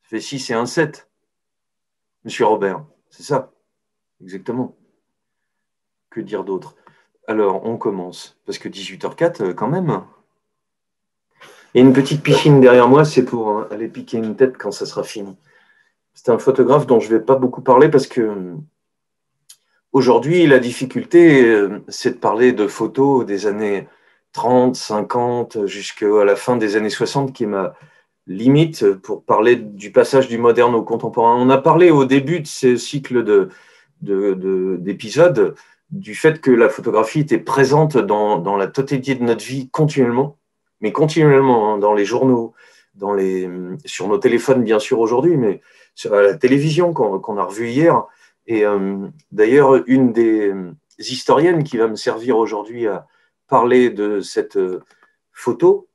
Ça fait 6 et un 7, Monsieur Robert. C'est ça, exactement. Que dire d'autre? Alors, on commence. Parce que 18h04, quand même. Il y a une petite piscine derrière moi, c'est pour aller piquer une tête quand ça sera fini. C'est un photographe dont je ne vais pas beaucoup parler parce que aujourd'hui, la difficulté, c'est de parler de photos des années 30, 50, jusqu'à la fin des années 60, qui est ma limite pour parler du passage du moderne au contemporain. On a parlé au début de ce cycle d'épisodes du fait que la photographie était présente dans la totalité de notre vie continuellement, mais continuellement, hein, dans les journaux, sur nos téléphones bien sûr aujourd'hui, mais sur la télévision qu'on a revue hier. Et d'ailleurs, une des historiennes qui va me servir aujourd'hui à parler de cette photo,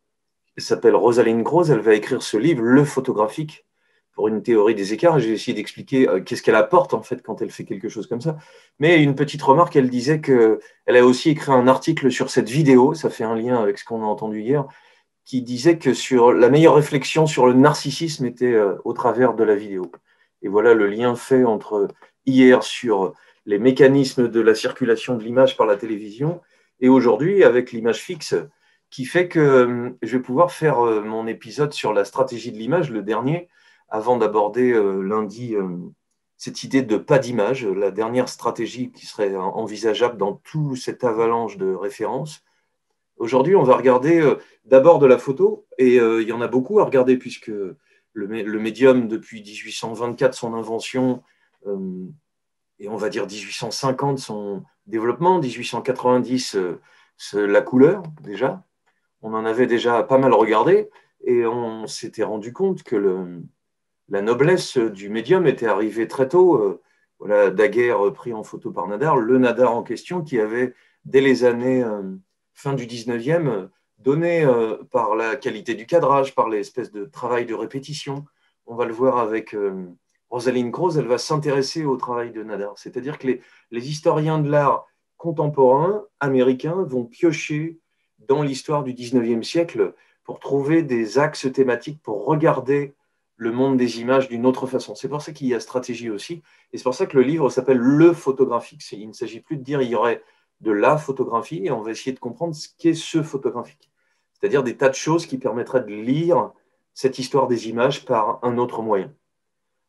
elle s'appelle Rosalind Krauss, elle va écrire ce livre, Le photographique, pour une théorie des écarts. J'ai essayé d'expliquer qu'est-ce qu'elle apporte en fait quand elle fait quelque chose comme ça. Mais une petite remarque, elle disait qu'elle a aussi écrit un article sur cette vidéo, ça fait un lien avec ce qu'on a entendu hier, qui disait que sur la meilleure réflexion sur le narcissisme était au travers de la vidéo. Et voilà le lien fait entre hier sur les mécanismes de la circulation de l'image par la télévision et aujourd'hui avec l'image fixe, qui fait que je vais pouvoir faire mon épisode sur la stratégie de l'image, le dernier, avant d'aborder lundi cette idée de pas d'image, la dernière stratégie qui serait envisageable dans toute cette avalanche de références. Aujourd'hui, on va regarder d'abord de la photo, et il y en a beaucoup à regarder puisque le médium, depuis 1824, son invention, euh, et on va dire 1850, son développement, 1890, la couleur déjà, on en avait déjà pas mal regardé, et on s'était rendu compte que la noblesse du médium était arrivée très tôt. Voilà, Daguerre pris en photo par Nadar, le Nadar en question qui avait, dès les années fin du 19e, donné par la qualité du cadrage, par l'espèce de travail de répétition. On va le voir avec Rosalind Krauss, elle va s'intéresser au travail de Nadar. C'est-à-dire que les historiens de l'art contemporain américains vont piocher dans l'histoire du 19e siècle pour trouver des axes thématiques, pour regarder le monde des images d'une autre façon. C'est pour ça qu'il y a stratégie aussi, et c'est pour ça que le livre s'appelle Le photographique. Il ne s'agit plus de dire il y aurait de la photographie, et on va essayer de comprendre ce qu'est ce photographique. C'est-à-dire des tas de choses qui permettraient de lire cette histoire des images par un autre moyen.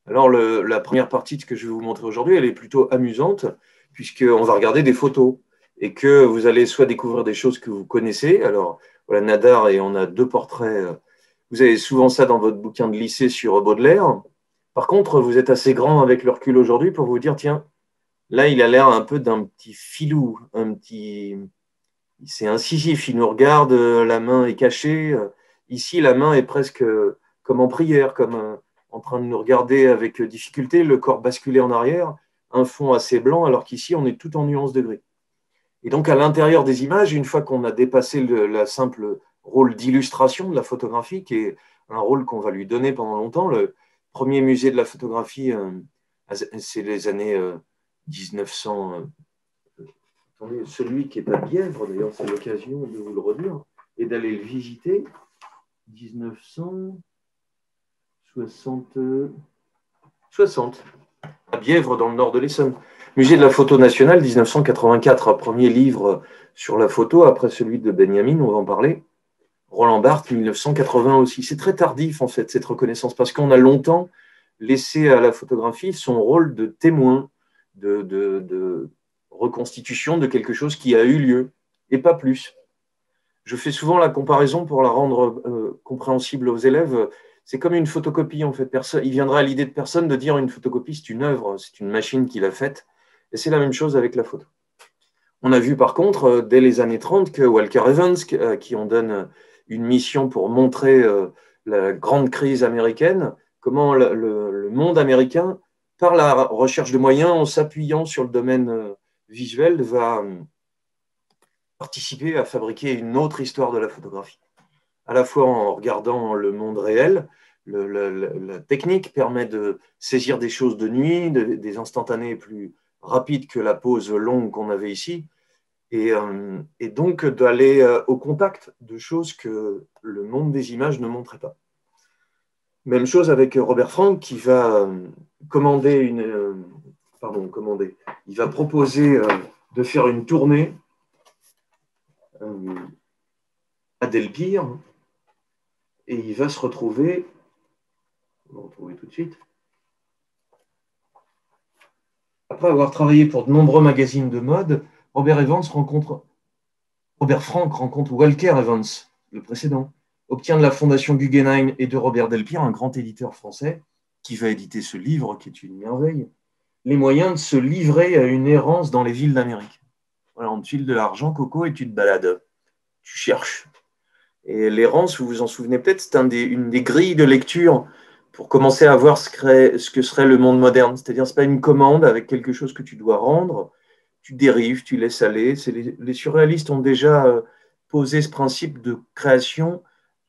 Alors, la première partie de ce que je vais vous montrer aujourd'hui, elle est plutôt amusante, puisqu'on va regarder des photos, et que vous allez soit découvrir des choses que vous connaissez. Alors, voilà Nadar, et on a deux portraits. Vous avez souvent ça dans votre bouquin de lycée sur Baudelaire. Par contre, vous êtes assez grand avec le recul aujourd'hui pour vous dire, tiens, là, il a l'air un peu d'un petit filou, c'est incisif, il nous regarde, la main est cachée. Ici, la main est presque comme en prière, comme en train de nous regarder avec difficulté, le corps basculé en arrière, un fond assez blanc, alors qu'ici, on est tout en nuances de gris. Et donc, à l'intérieur des images, une fois qu'on a dépassé la simple rôle d'illustration de la photographie, qui est un rôle qu'on va lui donner pendant longtemps, le premier musée de la photographie, c'est les années 1900. Attendez, celui qui est à Bièvre, d'ailleurs, c'est l'occasion de vous le redire, et d'aller le visiter. 1960, 60, à Bièvre, dans le nord de l'Essonne. Musée de la photo nationale, 1984, premier livre sur la photo, après celui de Benjamin, on va en parler. Roland Barthes, 1980 aussi. C'est très tardif, en fait, cette reconnaissance, parce qu'on a longtemps laissé à la photographie son rôle de témoin, de reconstitution de quelque chose qui a eu lieu, et pas plus. Je fais souvent la comparaison pour la rendre compréhensible aux élèves. C'est comme une photocopie, en fait. Il viendra à l'idée de personne de dire une photocopie, c'est une œuvre, c'est une machine qui l'a faite. Et c'est la même chose avec la photo. On a vu par contre, dès les années 30, que Walker Evans, qui on donne une mission pour montrer la grande crise américaine, comment le monde américain, par la recherche de moyens, en s'appuyant sur le domaine visuel, va participer à fabriquer une autre histoire de la photographie. À la fois en regardant le monde réel, la technique permet de saisir des choses de nuit, des instantanés plus rapides que la pause longue qu'on avait ici, et donc d'aller au contact de choses que le monde des images ne montrait pas. Même chose avec Robert Frank qui va commander il va proposer de faire une tournée à Delpire et il va se retrouver, on va retrouver tout de suite, après avoir travaillé pour de nombreux magazines de mode, Robert Frank rencontre Walker Evans, le précédent, obtient de la Fondation Guggenheim et de Robert Delpire, un grand éditeur français, qui va éditer ce livre qui est une merveille, les moyens de se livrer à une errance dans les villes d'Amérique. Voilà, on te file de l'argent, Coco, et tu te balades. Tu cherches. Et l'errance, vous vous en souvenez peut-être, c'est une des grilles de lecture pour commencer à voir ce que serait le monde moderne. C'est-à-dire, ce n'est pas une commande avec quelque chose que tu dois rendre. Tu dérives, tu laisses aller. Les surréalistes ont déjà posé ce principe de création,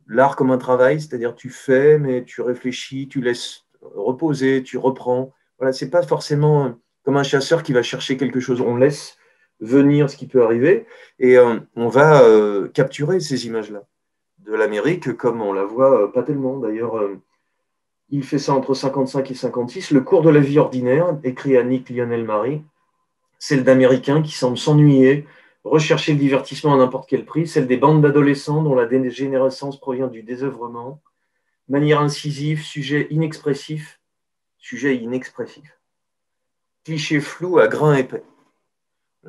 l'art comme un travail, c'est-à-dire tu fais, mais tu réfléchis, tu laisses reposer, tu reprends. Voilà, c'est pas forcément comme un chasseur qui va chercher quelque chose. On laisse venir ce qui peut arriver et on va capturer ces images-là de l'Amérique comme on la voit pas tellement. D'ailleurs, il fait ça entre 55 et 56. Le cours de la vie ordinaire, écrit à Nick Lionel Marie, celle d'Américains qui semblent s'ennuyer, rechercher le divertissement à n'importe quel prix, celle des bandes d'adolescents dont la dégénérescence provient du désœuvrement, manière incisive, sujet inexpressif, cliché flou à grain épais.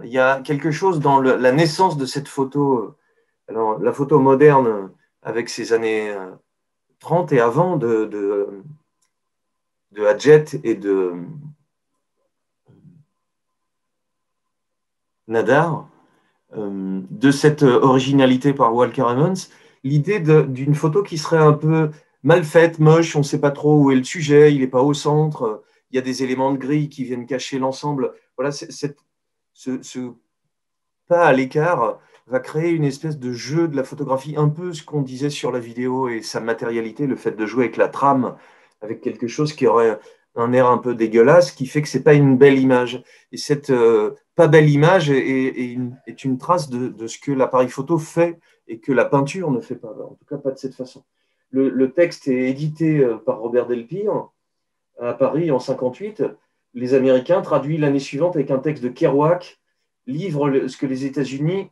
Il y a quelque chose dans la naissance de cette photo, alors la photo moderne avec ses années 30 et avant de Hadjet et de Nadar, de cette originalité par Walker Evans, l'idée d'une photo qui serait un peu mal faite, moche, on ne sait pas trop où est le sujet, il n'est pas au centre, il y a des éléments de gris qui viennent cacher l'ensemble. Voilà, ce pas à l'écart va créer une espèce de jeu de la photographie, un peu ce qu'on disait sur la vidéo et sa matérialité, le fait de jouer avec la trame, avec quelque chose qui aurait un air un peu dégueulasse, qui fait que c'est pas une belle image. Et cette pas belle image est une trace de ce que l'appareil photo fait et que la peinture ne fait pas, en tout cas pas de cette façon. Le texte est édité par Robert Delpire à Paris en 58. Les Américains traduisent l'année suivante avec un texte de Kerouac, livre ce que les États-Unis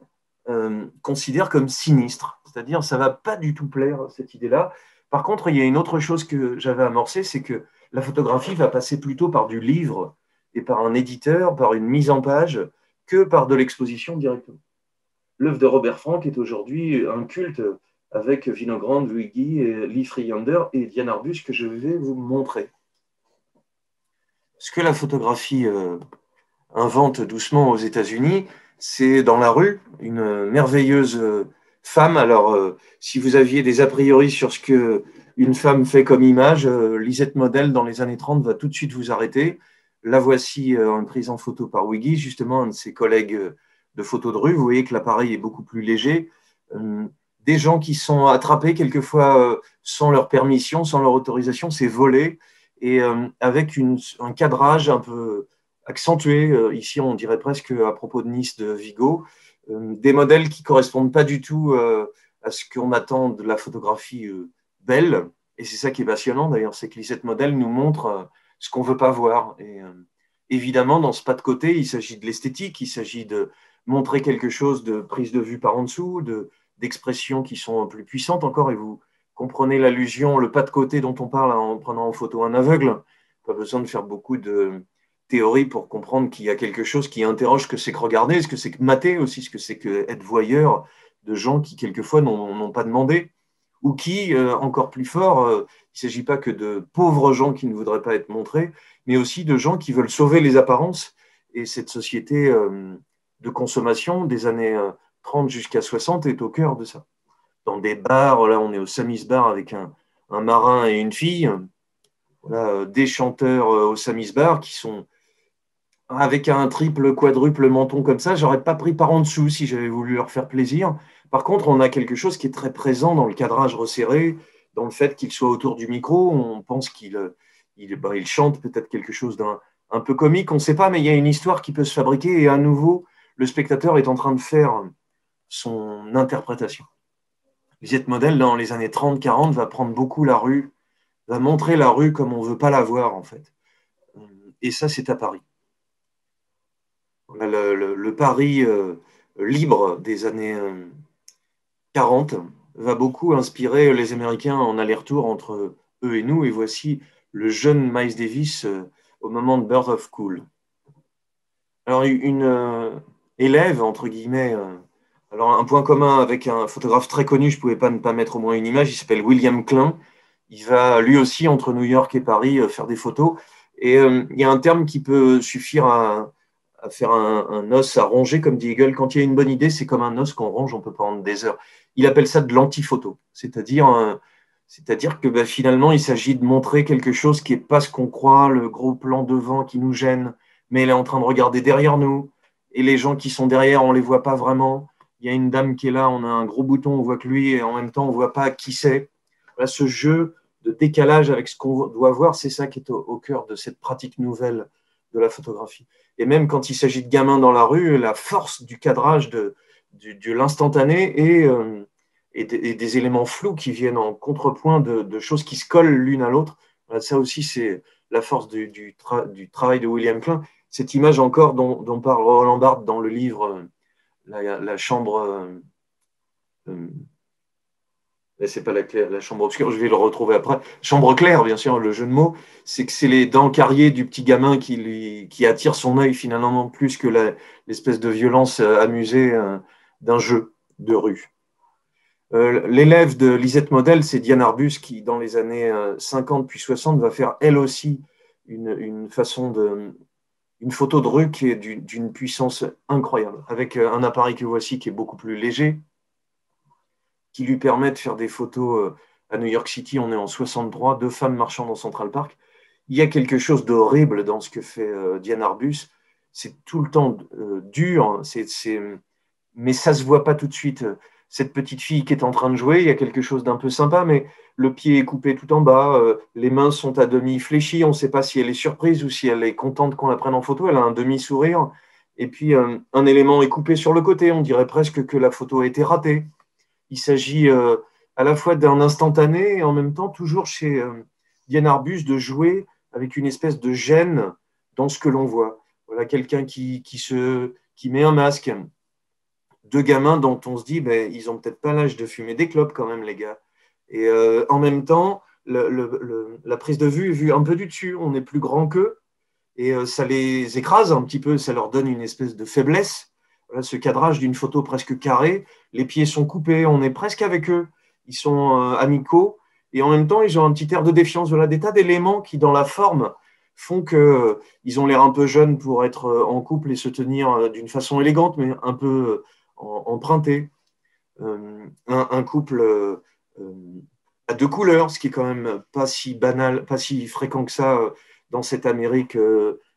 considèrent comme sinistre. C'est-à-dire, ça ne va pas du tout plaire, cette idée-là. Par contre, il y a une autre chose que j'avais amorcée, c'est que la photographie va passer plutôt par du livre et par un éditeur, par une mise en page, que par de l'exposition directement. L'œuvre de Robert Frank est aujourd'hui un culte avec Vinogrand, Luigi, Lee Friander et Diane Arbus que je vais vous montrer. Ce que la photographie invente doucement aux États-Unis, c'est dans la rue une merveilleuse femme. Alors, si vous aviez des a priori sur ce que une femme fait comme image, Lisette Model dans les années 30 va tout de suite vous arrêter. La voici en prise en photo par Wiggy, justement un de ses collègues de photo de rue. Vous voyez que l'appareil est beaucoup plus léger. Des gens qui sont attrapés quelquefois sans leur permission, sans leur autorisation, c'est volé et avec un cadrage un peu accentué. Ici, on dirait presque à propos de Nice de Vigo, des modèles qui ne correspondent pas du tout à ce qu'on attend de la photographie belle. Et c'est ça qui est passionnant d'ailleurs, c'est que Lisette Model nous montre ce qu'on ne veut pas voir. Et évidemment, dans ce pas de côté, il s'agit de l'esthétique, il s'agit de montrer quelque chose de prise de vue par en dessous, d'expressions qui sont plus puissantes encore. Et vous comprenez l'allusion, le pas de côté dont on parle en prenant en photo un aveugle. Pas besoin de faire beaucoup de théorie pour comprendre qu'il y a quelque chose qui interroge ce que c'est que regarder, ce que c'est que mater aussi, ce que c'est que être voyeur de gens qui quelquefois n'ont pas demandé ou qui, encore plus fort, il ne s'agit pas que de pauvres gens qui ne voudraient pas être montrés, mais aussi de gens qui veulent sauver les apparences. Et cette société de consommation des années 30 jusqu'à 60 est au cœur de ça. Dans des bars, là on est au Samis Bar avec un marin et une fille, voilà, des chanteurs au Samis Bar qui sont avec un triple, quadruple menton comme ça, j'aurais pas pris par en dessous si j'avais voulu leur faire plaisir. Par contre, on a quelque chose qui est très présent dans le cadrage resserré, dans le fait qu'il soit autour du micro. On pense qu'il chante peut-être quelque chose d'un un peu comique, on ne sait pas, mais il y a une histoire qui peut se fabriquer et à nouveau, le spectateur est en train de faire son interprétation. Lisette Model, dans les années 30-40, va prendre beaucoup la rue va montrer la rue comme on ne veut pas la voir, en fait. Et ça, c'est à Paris. Le Paris libre des années 40 va beaucoup inspirer les Américains en aller-retour entre eux et nous. Et voici le jeune Miles Davis au moment de Birth of Cool. Alors, une élève, entre guillemets, alors un point commun avec un photographe très connu, je ne pouvais pas ne pas mettre au moins une image, il s'appelle William Klein. Il va lui aussi, entre New York et Paris, faire des photos. Et il y a un terme qui peut suffire à faire un os à ronger, comme dit Hegel. Quand il y a une bonne idée, c'est comme un os qu'on ronge, on peut prendre des heures. Il appelle ça de l'antiphoto, c'est-à-dire que finalement, il s'agit de montrer quelque chose qui n'est pas ce qu'on croit, le gros plan devant qui nous gêne, mais elle est en train de regarder derrière nous, et les gens qui sont derrière, on ne les voit pas vraiment. Il y a une dame qui est là, on a un gros bouton, on voit que lui, et en même temps, on ne voit pas qui c'est. Voilà, ce jeu de décalage avec ce qu'on doit voir, c'est ça qui est au cœur de cette pratique nouvelle de la photographie. Et même quand il s'agit de gamins dans la rue, la force du cadrage de l'instantané et des éléments flous qui viennent en contrepoint de choses qui se collent l'une à l'autre. Ça aussi, c'est la force du travail de William Klein. Cette image encore dont parle Roland Barthes dans le livre la chambre... c'est pas la chambre obscure, je vais le retrouver après. Chambre claire, bien sûr, le jeu de mots, c'est que c'est les dents carriées du petit gamin qui attire son œil finalement plus que l'espèce de violence amusée d'un jeu de rue. L'élève de Lisette Model, c'est Diane Arbus qui, dans les années 50 puis 60, va faire elle aussi une photo de rue qui est d'une puissance incroyable, avec un appareil que voici qui est beaucoup plus léger, qui lui permet de faire des photos à New York City. On est en 63, 2 femmes marchant dans Central Park. Il y a quelque chose d'horrible dans ce que fait Diane Arbus. C'est tout le temps dur, mais ça ne se voit pas tout de suite. Cette petite fille qui est en train de jouer, il y a quelque chose d'un peu sympa, mais le pied est coupé tout en bas, les mains sont à demi fléchies, on ne sait pas si elle est surprise ou si elle est contente qu'on la prenne en photo, elle a un demi-sourire, et puis un élément est coupé sur le côté, on dirait presque que la photo a été ratée. Il s'agit à la fois d'un instantané et en même temps, toujours chez Diane Arbus, de jouer avec une espèce de gêne dans ce que l'on voit. Voilà quelqu'un qui met un masque, 2 gamins dont on se dit ils n'ont peut-être pas l'âge de fumer des clopes quand même, les gars. Et en même temps, la prise de vue est vue un peu du dessus, on est plus grand qu'eux, et ça les écrase un petit peu, ça leur donne une espèce de faiblesse. Voilà, ce cadrage d'une photo presque carrée, les pieds sont coupés, on est presque avec eux, ils sont amicaux, et en même temps, ils ont un petit air de défiance. Voilà, des tas d'éléments qui, dans la forme, font qu'ils ont l'air un peu jeunes pour être en couple et se tenir d'une façon élégante, mais un peu emprunté. Un couple à 2 couleurs, ce qui est quand même pas si banal, pas si fréquent que ça dans cette Amérique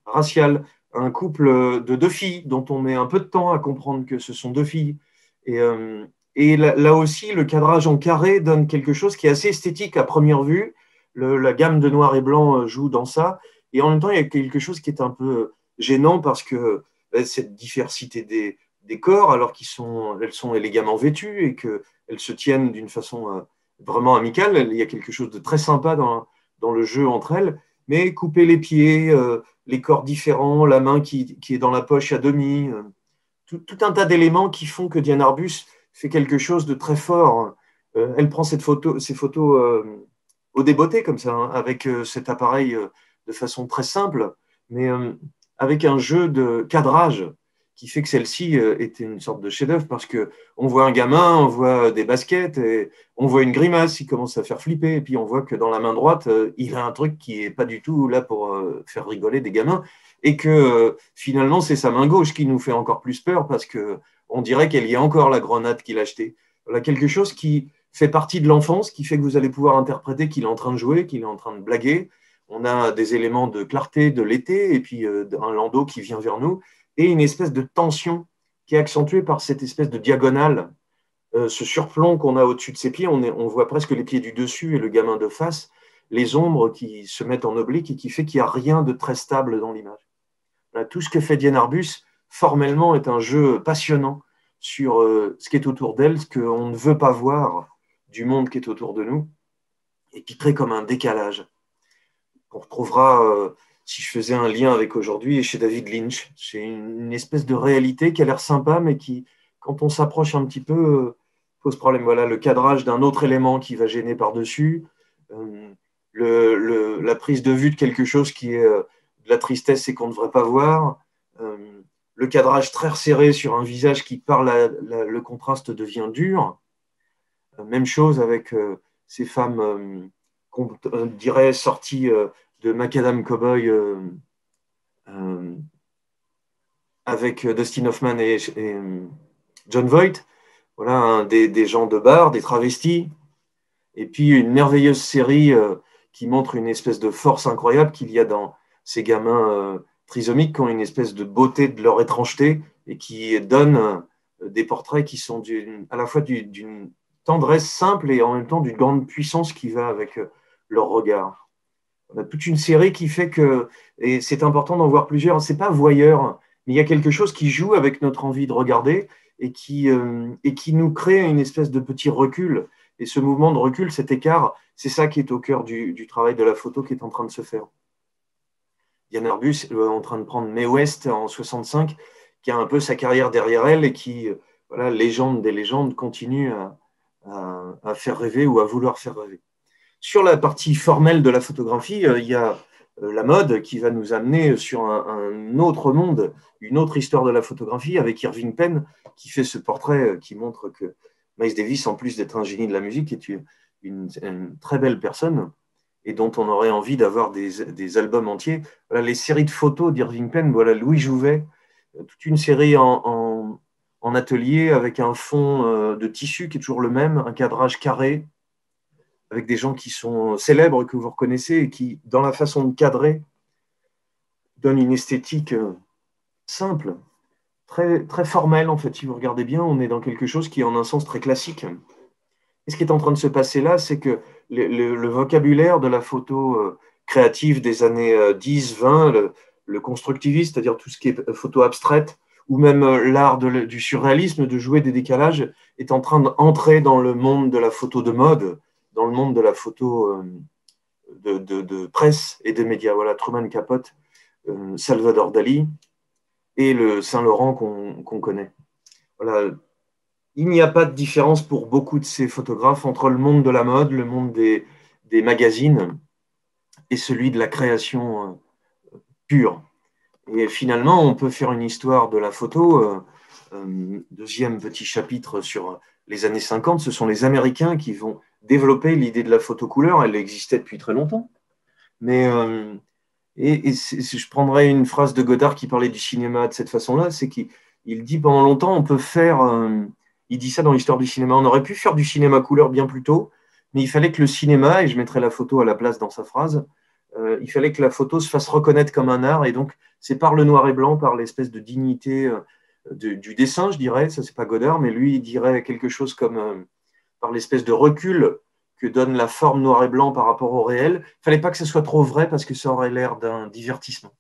raciale. Un couple de 2 filles dont on met un peu de temps à comprendre que ce sont 2 filles. Et là aussi, le cadrage en carré donne quelque chose qui est assez esthétique à première vue. La gamme de noir et blanc joue dans ça. Et en même temps, il y a quelque chose qui est un peu gênant parce que cette diversité des corps, alors elles sont élégamment vêtues et qu'elles se tiennent d'une façon vraiment amicale. Il y a quelque chose de très sympa dans le jeu entre elles, mais couper les pieds, les corps différents, la main qui est dans la poche à demi, tout un tas d'éléments qui font que Diane Arbus fait quelque chose de très fort. Elle prend ces photos au débeauté comme ça, hein, avec cet appareil de façon très simple, mais avec un jeu de cadrage qui fait que celle-ci était une sorte de chef-d'œuvre parce qu'on voit un gamin, on voit des baskets, et on voit une grimace, il commence à faire flipper, et puis on voit que dans la main droite, il a un truc qui n'est pas du tout là pour faire rigoler des gamins, et que finalement, c'est sa main gauche qui nous fait encore plus peur parce qu'on dirait qu'elle y a encore la grenade qu'il a achetée. Voilà, quelque chose qui fait partie de l'enfance, qui fait que vous allez pouvoir interpréter qu'il est en train de jouer, qu'il est en train de blaguer. On a des éléments de clarté de l'été, et puis un landau qui vient vers nous, et une espèce de tension qui est accentuée par cette espèce de diagonale, ce surplomb qu'on a au-dessus de ses pieds. On voit presque les pieds du dessus et le gamin de face, les ombres qui se mettent en oblique et qui fait qu'il n'y a rien de très stable dans l'image. Voilà, tout ce que fait Diane Arbus, formellement, est un jeu passionnant sur ce qui est autour d'elle, ce qu'on ne veut pas voir du monde qui est autour de nous. et qui crée comme un décalage. On retrouvera, si je faisais un lien avec aujourd'hui, chez David Lynch. C'est une espèce de réalité qui a l'air sympa, mais qui, quand on s'approche un petit peu, pose problème. Voilà, le cadrage d'un autre élément qui va gêner par-dessus, la prise de vue de quelque chose qui est de la tristesse et qu'on ne devrait pas voir, le cadrage très resserré sur un visage qui, par le contraste, devient dur. Même chose avec ces femmes qu'on dirait sorties de Macadam Cowboy avec Dustin Hoffman et John Voight. Voilà, des gens de bar, des travestis. Et puis une merveilleuse série qui montre une espèce de force incroyable qu'il y a dans ces gamins trisomiques qui ont une espèce de beauté de leur étrangeté et qui donnent des portraits qui sont à la fois d'une tendresse simple et en même temps d'une grande puissance qui va avec leur regard. On a toute une série qui fait que, et c'est important d'en voir plusieurs, c'est pas voyeur, mais il y a quelque chose qui joue avec notre envie de regarder et qui nous crée une espèce de petit recul. Et ce mouvement de recul, cet écart, c'est ça qui est au cœur du travail de la photo qui est en train de se faire. Yann Arbus est en train de prendre Mae West en 65, qui a un peu sa carrière derrière elle et qui, voilà, légende des légendes, continue à faire rêver ou à vouloir faire rêver. Sur la partie formelle de la photographie, il y a la mode qui va nous amener sur un autre monde, une autre histoire de la photographie avec Irving Penn qui fait ce portrait qui montre que Miles Davis, en plus d'être un génie de la musique, est une très belle personne et dont on aurait envie d'avoir des albums entiers. Voilà, les séries de photos d'Irving Penn, voilà Louis Jouvet, toute une série en atelier avec un fond de tissu qui est toujours le même, un cadrage carré, avec des gens qui sont célèbres, que vous reconnaissez, et qui, dans la façon de cadrer, donnent une esthétique simple, très, très formelle, en fait. Si vous regardez bien, on est dans quelque chose qui est en un sens très classique. Et ce qui est en train de se passer là, c'est que le vocabulaire de la photo créative des années 10, 20, le constructivisme, c'est-à-dire tout ce qui est photo abstraite, ou même l'art du surréalisme, de jouer des décalages, est en train d'entrer dans le monde de la photo de mode, dans le monde de la photo de presse et de médias. Voilà, Truman Capote, Salvador Dali et le Saint-Laurent qu'on connaît. Voilà. Il n'y a pas de différence pour beaucoup de ces photographes entre le monde de la mode, le monde des magazines et celui de la création pure. Et finalement, on peut faire une histoire de la photo. Deuxième petit chapitre sur les années 50, ce sont les Américains qui vont développer l'idée de la photo couleur. Elle existait depuis très longtemps. Mais je prendrais une phrase de Godard qui parlait du cinéma de cette façon-là, c'est qu'il dit pendant longtemps, on peut faire, il dit ça dans l'histoire du cinéma, on aurait pu faire du cinéma couleur bien plus tôt, mais il fallait que le cinéma, et je mettrai la photo à la place dans sa phrase, il fallait que la photo se fasse reconnaître comme un art, et donc c'est par le noir et blanc, par l'espèce de dignité du dessin, je dirais, ça c'est pas Godard, mais lui il dirait quelque chose comme par l'espèce de recul que donne la forme noir et blanc par rapport au réel. Il ne fallait pas que ce soit trop vrai parce que ça aurait l'air d'un divertissement.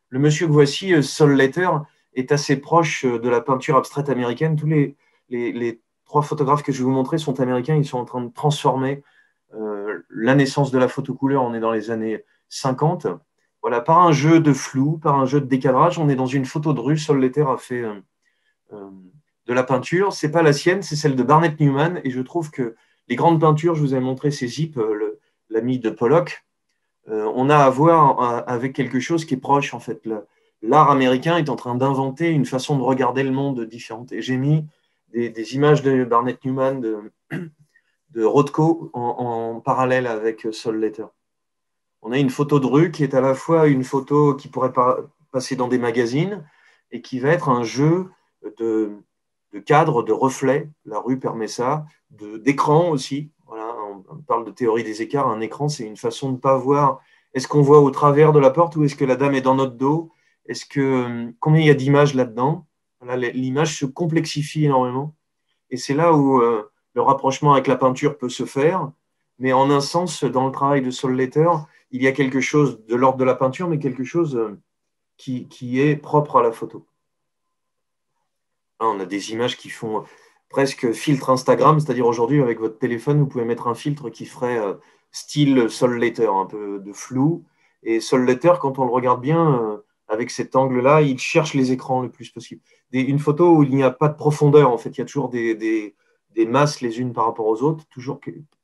Le monsieur que voici, Sol Letter, est assez proche de la peinture abstraite américaine. Tous les trois photographes que je vais vous montrer sont américains. Ils sont en train de transformer la naissance de la photo couleur. On est dans les années 50. Voilà, par un jeu de flou, par un jeu de décadrage, on est dans une photo de rue. Sol Letter a fait de la peinture. Ce n'est pas la sienne, c'est celle de Barnett Newman. Et je trouve que les grandes peintures, je vous ai montré ces Zip, l'ami de Pollock, on a à voir avec quelque chose qui est proche, en fait. L'art américain est en train d'inventer une façon de regarder le monde différente. Et j'ai mis des images de Barnett Newman, de Rothko, en parallèle avec Sol Letter. On a une photo de rue qui est à la fois une photo qui pourrait passer dans des magazines et qui va être un jeu de cadres, de reflets. La rue permet ça, d'écran aussi. Voilà, on parle de théorie des écarts. Un écran, c'est une façon de ne pas voir. Est-ce qu'on voit au travers de la porte ou est-ce que la dame est dans notre dos? Combien il y a d'images là-dedans? Voilà, l'image se complexifie énormément. Et c'est là où le rapprochement avec la peinture peut se faire. Mais en un sens, dans le travail de Sol Letter, il y a quelque chose de l'ordre de la peinture, mais quelque chose qui est propre à la photo. Là, on a des images qui font presque filtre Instagram, c'est-à-dire aujourd'hui, avec votre téléphone, vous pouvez mettre un filtre qui ferait style Sol Letter, un peu de flou. Et Sol Letter, quand on le regarde bien, avec cet angle-là, il cherche les écrans le plus possible. Une photo où il n'y a pas de profondeur, en fait, il y a toujours des masses les unes par rapport aux autres, toujours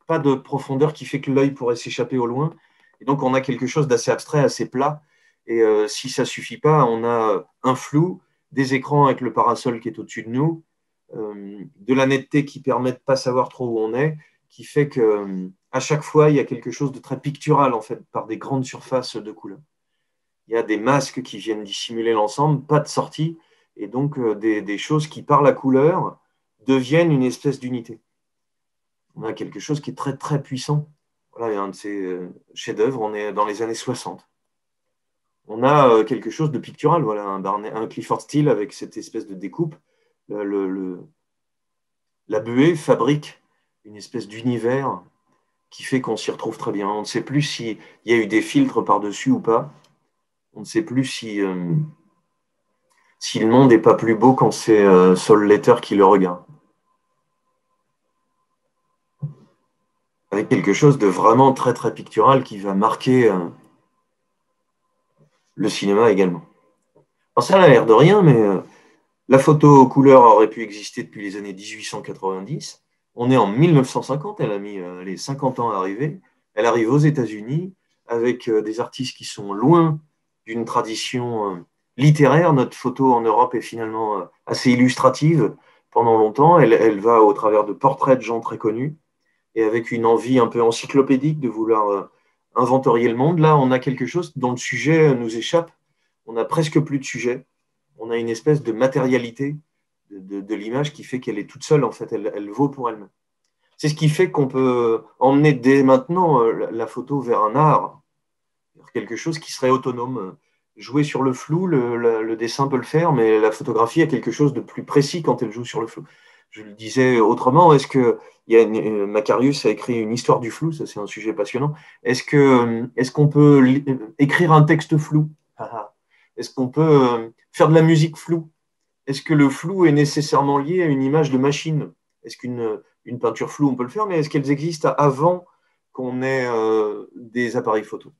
pas de profondeur qui fait que l'œil pourrait s'échapper au loin. Et donc, on a quelque chose d'assez abstrait, assez plat. Et si ça ne suffit pas, on a un flou, des écrans avec le parasol qui est au-dessus de nous, de la netteté qui permet de ne pas savoir trop où on est, qui fait que à chaque fois, il y a quelque chose de très pictural, en fait, par des grandes surfaces de couleurs. Il y a des masques qui viennent dissimuler l'ensemble, pas de sortie, et donc des choses qui, par la couleur, deviennent une espèce d'unité. On a quelque chose qui est très, très puissant. Voilà, il y a un de ces chefs-d'œuvre, on est dans les années 60. On a quelque chose de pictural, voilà, un Clifford Steele avec cette espèce de découpe. La buée fabrique une espèce d'univers qui fait qu'on s'y retrouve très bien. On ne sait plus s'il y a eu des filtres par-dessus ou pas. On ne sait plus si le monde n'est pas plus beau quand c'est Sol Letter qui le regarde. Avec quelque chose de vraiment très très pictural qui va marquer le cinéma également. Alors ça a l'air de rien, mais la photo couleur aurait pu exister depuis les années 1890. On est en 1950, elle a mis les 50 ans à arriver. Elle arrive aux États-Unis avec des artistes qui sont loin d'une tradition littéraire. Notre photo en Europe est finalement assez illustrative pendant longtemps. Elle va au travers de portraits de gens très connus et avec une envie un peu encyclopédique de vouloir inventorier le monde. Là, on a quelque chose dont le sujet nous échappe. On n'a presque plus de sujet. On a une espèce de matérialité de l'image qui fait qu'elle est toute seule, en fait, elle vaut pour elle-même. C'est ce qui fait qu'on peut emmener dès maintenant la photo vers un art, vers quelque chose qui serait autonome. Jouer sur le flou, le dessin peut le faire, mais la photographie a quelque chose de plus précis quand elle joue sur le flou. Je le disais autrement, Macarius a écrit une histoire du flou, ça c'est un sujet passionnant. Est-ce qu'on peut écrire un texte flou? Est-ce qu'on peut faire de la musique floue? Est-ce que le flou est nécessairement lié à une image de machine? Est-ce qu'une peinture floue, on peut le faire, mais est-ce qu'elles existent avant qu'on ait des appareils photo?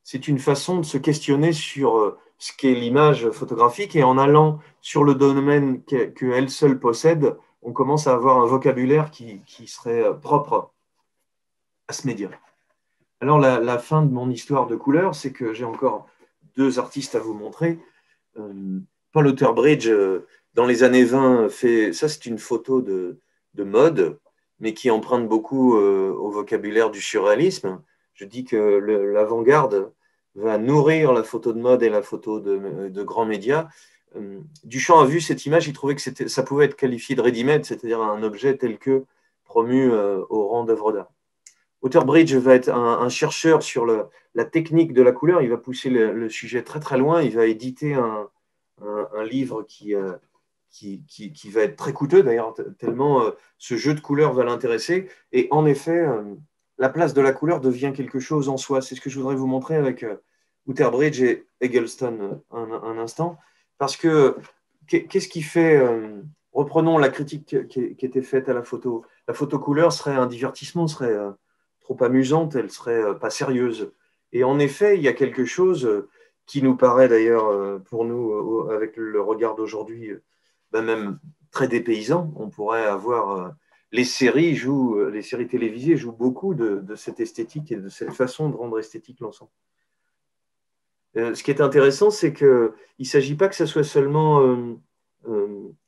C'est une façon de se questionner sur ce qu'est l'image photographique et en allant sur le domaine qu'elle seule possède, on commence à avoir un vocabulaire qui serait propre à ce média. Alors, la fin de mon histoire de couleur, c'est que j'ai encore deux artistes à vous montrer. Paul Outerbridge, dans les années 20, ça c'est une photo de mode, mais qui emprunte beaucoup au vocabulaire du surréalisme. Je dis que l'avant-garde va nourrir la photo de mode et la photo de grands médias. Duchamp a vu cette image, il trouvait que ça pouvait être qualifié de ready-made, c'est-à-dire un objet tel que promu au rang d'œuvre d'art. Outerbridge va être un chercheur sur la technique de la couleur, il va pousser le sujet très très loin, il va éditer un livre qui va être très coûteux d'ailleurs, tellement ce jeu de couleurs va l'intéresser. Et en effet, la place de la couleur devient quelque chose en soi. C'est ce que je voudrais vous montrer avec Outerbridge et Eggleston un instant. Parce que qu'est-ce qui fait reprenons la critique qui était faite à la photo. La photo couleur serait un divertissement, serait trop amusante, elle serait pas sérieuse. Et en effet, il y a quelque chose qui nous paraît d'ailleurs pour nous, avec le regard d'aujourd'hui, même très dépaysant. On pourrait avoir les séries télévisées jouent beaucoup de cette esthétique et de cette façon de rendre esthétique l'ensemble. Ce qui est intéressant, c'est qu'il ne s'agit pas que ça soit seulement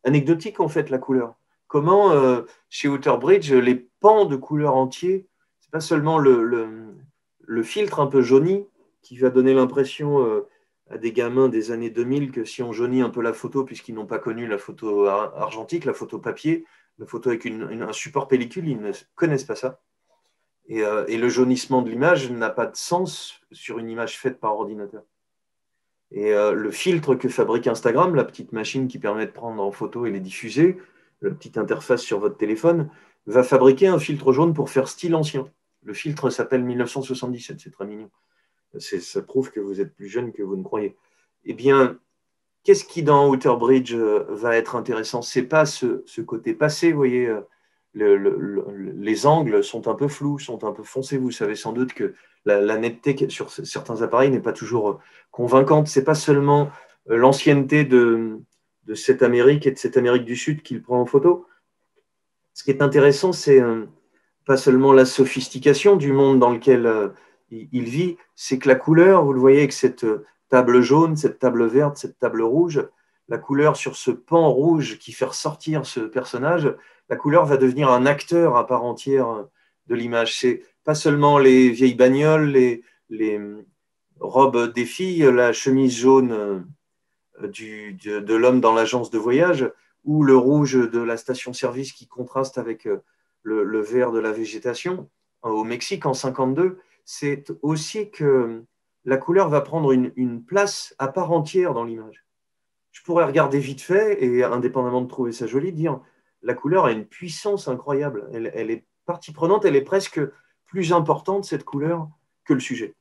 anecdotique, en fait, la couleur. Comment, chez Outerbridge, les pans de couleur entiers, ce n'est pas seulement le filtre un peu jauni qui va donner l'impression à des gamins des années 2000 que si on jaunit un peu la photo, puisqu'ils n'ont pas connu la photo argentique, la photo papier, la photo avec un support pellicule, ils ne connaissent pas ça. Et le jaunissement de l'image n'a pas de sens sur une image faite par ordinateur. Et le filtre que fabrique Instagram, la petite machine qui permet de prendre en photo et les diffuser, la petite interface sur votre téléphone, va fabriquer un filtre jaune pour faire style ancien. Le filtre s'appelle 1977, c'est très mignon. Ça prouve que vous êtes plus jeune que vous ne croyez. Eh bien, qu'est-ce qui dans Outerbridge va être intéressant? Ce n'est pas ce côté passé, vous voyez, les angles sont un peu flous, sont un peu foncés. Vous savez sans doute que la netteté sur certains appareils n'est pas toujours convaincante. Ce n'est pas seulement l'ancienneté de cette Amérique et de cette Amérique du Sud qu'il prend en photo. Ce qui est intéressant, c'est pas seulement la sophistication du monde dans lequel il vit, c'est que la couleur, vous le voyez avec cette table jaune, cette table verte, cette table rouge, la couleur sur ce pan rouge qui fait ressortir ce personnage, la couleur va devenir un acteur à part entière de l'image. C'est pas seulement les vieilles bagnoles, les robes des filles, la chemise jaune de l'homme dans l'agence de voyage, ou le rouge de la station-service qui contraste avec le vert de la végétation. Au Mexique, en 52, c'est aussi que la couleur va prendre une place à part entière dans l'image. Je pourrais regarder vite fait et, indépendamment de trouver ça joli, dire la couleur a une puissance incroyable. Elle est partie prenante, elle est presque plus importante, cette couleur, que le sujet.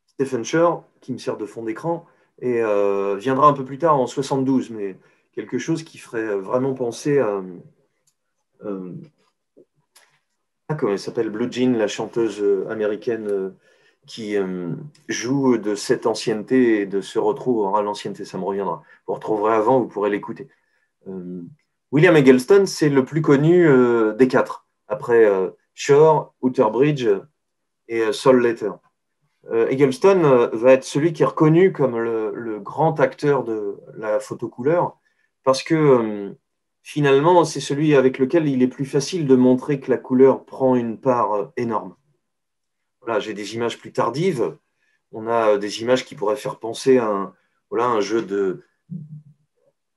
Stephen Shore, qui me sert de fond d'écran, et viendra un peu plus tard en 72, mais quelque chose qui ferait vraiment penser à comment elle s'appelle, Blue Jean, la chanteuse américaine qui joue de cette ancienneté et de se retrouve à l'ancienneté, ça me reviendra. Vous retrouverez avant, vous pourrez l'écouter. William Eggleston, c'est le plus connu des quatre, après Shore, Outerbridge et Sol Letter. Eggleston va être celui qui est reconnu comme le grand acteur de la photocouleur parce que finalement, c'est celui avec lequel il est plus facile de montrer que la couleur prend une part énorme. Voilà, j'ai des images plus tardives. On a des images qui pourraient faire penser à un jeu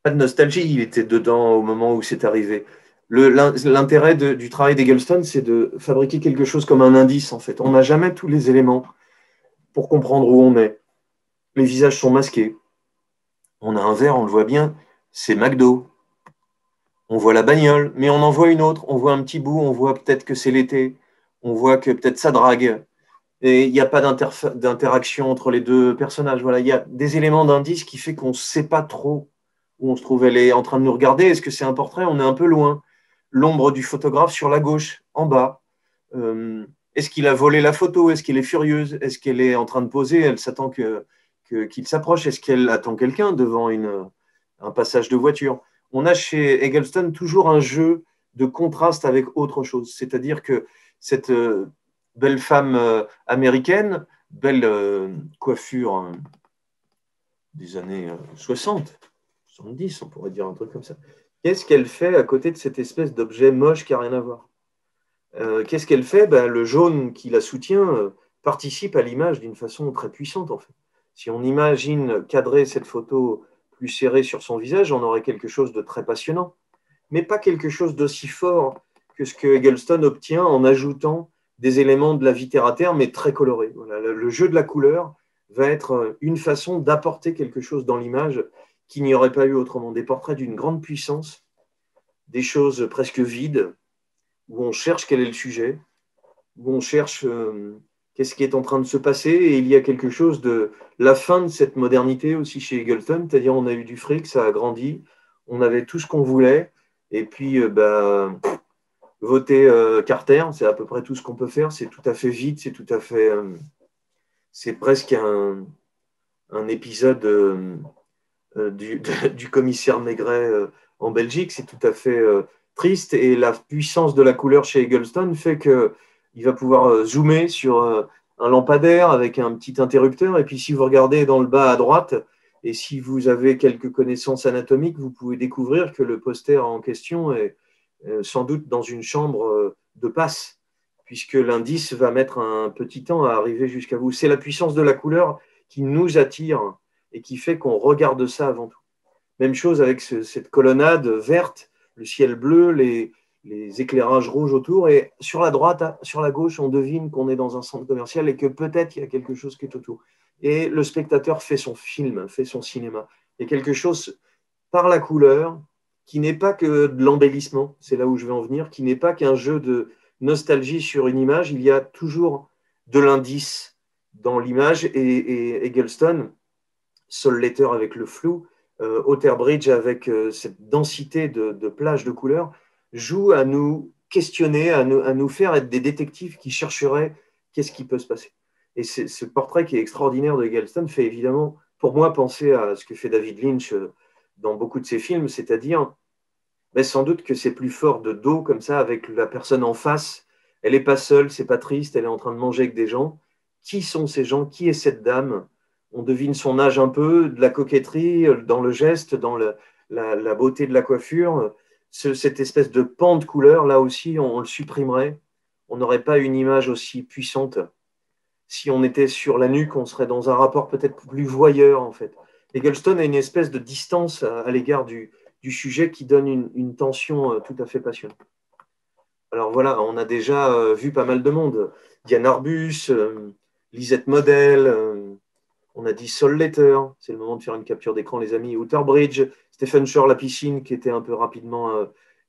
pas de nostalgie, il était dedans au moment où c'est arrivé. L'intérêt du travail d'Eggleston, c'est de fabriquer quelque chose comme un indice, en fait. On n'a jamais tous les éléments pour comprendre où on est. Les visages sont masqués. On a un verre, on le voit bien, c'est McDo. On voit la bagnole, mais on en voit une autre. On voit un petit bout, on voit peut-être que c'est l'été. On voit que peut-être ça drague. Et il n'y a pas d'interaction entre les deux personnages. Voilà, il y a des éléments d'indice qui fait qu'on ne sait pas trop où on se trouve. Elle est en train de nous regarder. Est-ce que c'est un portrait? On est un peu loin. L'ombre du photographe sur la gauche, en bas. Est-ce qu'il a volé la photo? Est-ce qu'elle est furieuse? Est-ce qu'elle est en train de poser? Elle s'attend qu'il s'approche. Est-ce qu'elle attend quelqu'un devant un passage de voiture? On a chez Eggleston toujours un jeu de contraste avec autre chose. C'est-à-dire que cette belle femme américaine, belle coiffure des années 60, 70, on pourrait dire un truc comme ça. Qu'est-ce qu'elle fait à côté de cette espèce d'objet moche qui n'a rien à voir? Qu'est-ce qu'elle fait? Le jaune qui la soutient participe à l'image d'une façon très puissante, en fait. Si on imagine cadrer cette photo plus serrée sur son visage, on aurait quelque chose de très passionnant, mais pas quelque chose d'aussi fort que ce que Eggleston obtient en ajoutant des éléments de la vie terre à terre, mais très colorés. Voilà, le jeu de la couleur va être une façon d'apporter quelque chose dans l'image qu'il n'y aurait pas eu autrement. Des portraits d'une grande puissance, des choses presque vides, où on cherche quel est le sujet, où on cherche qu'est-ce qui est en train de se passer, et il y a quelque chose de la fin de cette modernité aussi chez Eggleston, c'est-à-dire on a eu du fric, ça a grandi, on avait tout ce qu'on voulait, et puis voter Carter, c'est à peu près tout ce qu'on peut faire, c'est tout à fait vite, c'est tout à fait... c'est presque un épisode du commissaire Maigret en Belgique, c'est tout à fait triste, et la puissance de la couleur chez Eggleston fait qu'il va pouvoir zoomer sur un lampadaire avec un petit interrupteur, et puis si vous regardez dans le bas à droite, et si vous avez quelques connaissances anatomiques, vous pouvez découvrir que le poster en question est sans doute dans une chambre de passe, puisque l'indice va mettre un petit temps à arriver jusqu'à vous. C'est la puissance de la couleur qui nous attire et qui fait qu'on regarde ça avant tout. Même chose avec cette colonnade verte, le ciel bleu, les éclairages rouges autour, et sur la droite, sur la gauche, on devine qu'on est dans un centre commercial et que peut-être il y a quelque chose qui est autour. Et le spectateur fait son film, fait son cinéma. Il y a quelque chose par la couleur qui n'est pas que de l'embellissement, c'est là où je vais en venir, qui n'est pas qu'un jeu de nostalgie sur une image, il y a toujours de l'indice dans l'image, et Eggleston, Sol Letter avec le flou, Outerbridge, avec cette densité de plages de couleurs, joue à nous questionner, à nous faire être des détectives qui chercheraient qu'est-ce qui peut se passer. Et ce portrait qui est extraordinaire de Eggleston fait évidemment, pour moi, penser à ce que fait David Lynch dans beaucoup de ses films, c'est-à-dire mais sans doute que c'est plus fort de dos comme ça, avec la personne en face. Elle n'est pas seule, c'est pas triste, elle est en train de manger avec des gens. Qui sont ces gens? Qui est cette dame? On devine son âge un peu, de la coquetterie dans le geste, dans la beauté de la coiffure. Cette espèce de pan de couleur, là aussi, on le supprimerait. On n'aurait pas une image aussi puissante. Si on était sur la nuque, on serait dans un rapport peut-être plus voyeur, en fait. Eggleston a une espèce de distance à l'égard du sujet qui donne une tension tout à fait passionnante. Alors voilà, on a déjà vu pas mal de monde. Diane Arbus, Lisette Model, on a dit Sol Letter, c'est le moment de faire une capture d'écran, les amis. Outerbridge, Stephen Shore, La Piscine, qui était un peu rapidement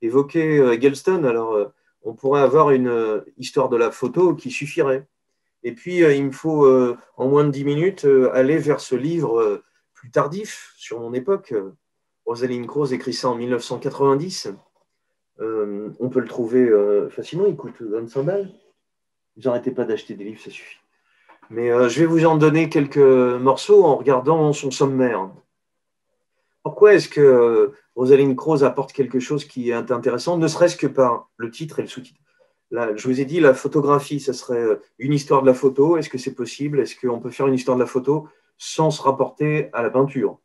évoqué, Eggleston. Alors, on pourrait avoir une histoire de la photo qui suffirait. Et puis, il me faut, en moins de 10 minutes, aller vers ce livre plus tardif, sur mon époque. Rosalind Krauss écrit ça en 1990. On peut le trouver facilement, il coûte 25 balles. Vous n'arrêtez pas d'acheter des livres, ça suffit. Mais je vais vous en donner quelques morceaux en regardant son sommaire. Pourquoi est-ce que Rosalind Krauss apporte quelque chose qui est intéressant, ne serait-ce que par le titre et le sous-titre? Là, je vous ai dit, la photographie, ça serait une histoire de la photo. Est-ce que c'est possible? Est-ce qu'on peut faire une histoire de la photo sans se rapporter à la peinture,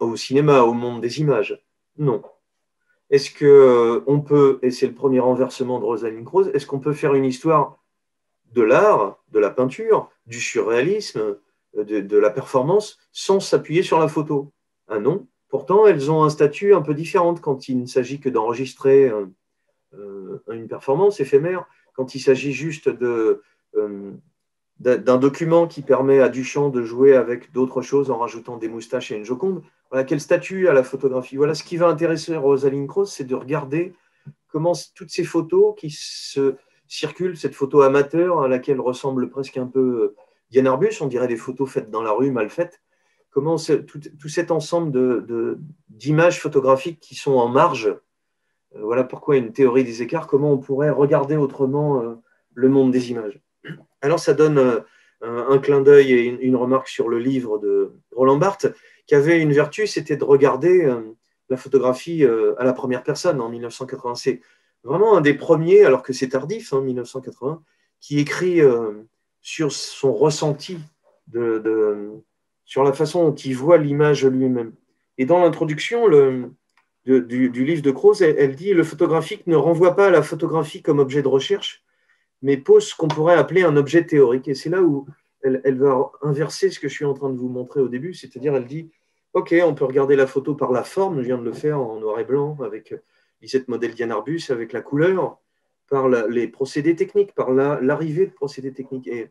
au cinéma, au monde des images? Non. Est-ce qu'on peut, et c'est le premier renversement de Rosalind Krauss, est-ce qu'on peut faire une histoire de l'art, de la peinture, du surréalisme, de la performance, sans s'appuyer sur la photo? Ah non. Pourtant, elles ont un statut un peu différent quand il ne s'agit que d'enregistrer une performance éphémère, quand il s'agit juste d'un document qui permet à Duchamp de jouer avec d'autres choses en rajoutant des moustaches et une Joconde. Voilà, quel statut a la photographie? Voilà, ce qui va intéresser Rosalind Krauss, c'est de regarder comment toutes ces photos qui se circulent, cette photo amateur à laquelle ressemble presque un peu Diane Arbus, on dirait des photos faites dans la rue, mal faites, comment tout cet ensemble d'images photographiques qui sont en marge, voilà pourquoi une théorie des écarts, comment on pourrait regarder autrement le monde des images. Alors ça donne un clin d'œil et une remarque sur le livre de Roland Barthes, qui avait une vertu, c'était de regarder la photographie à la première personne en 1980. C'est vraiment un des premiers, alors que c'est tardif, 1980, qui écrit sur son ressenti, sur la façon dont il voit l'image lui-même. Et dans l'introduction du livre de Krauss, elle dit « Le photographique ne renvoie pas à la photographie comme objet de recherche, mais pose ce qu'on pourrait appeler un objet théorique. » Et c'est là où elle va inverser ce que je suis en train de vous montrer au début, c'est-à-dire elle dit « Ok, on peut regarder la photo par la forme, je viens de le faire en noir et blanc, avec Lisette Model Diane Arbus, avec la couleur, par les procédés techniques, par l'arrivée de procédés techniques. » Et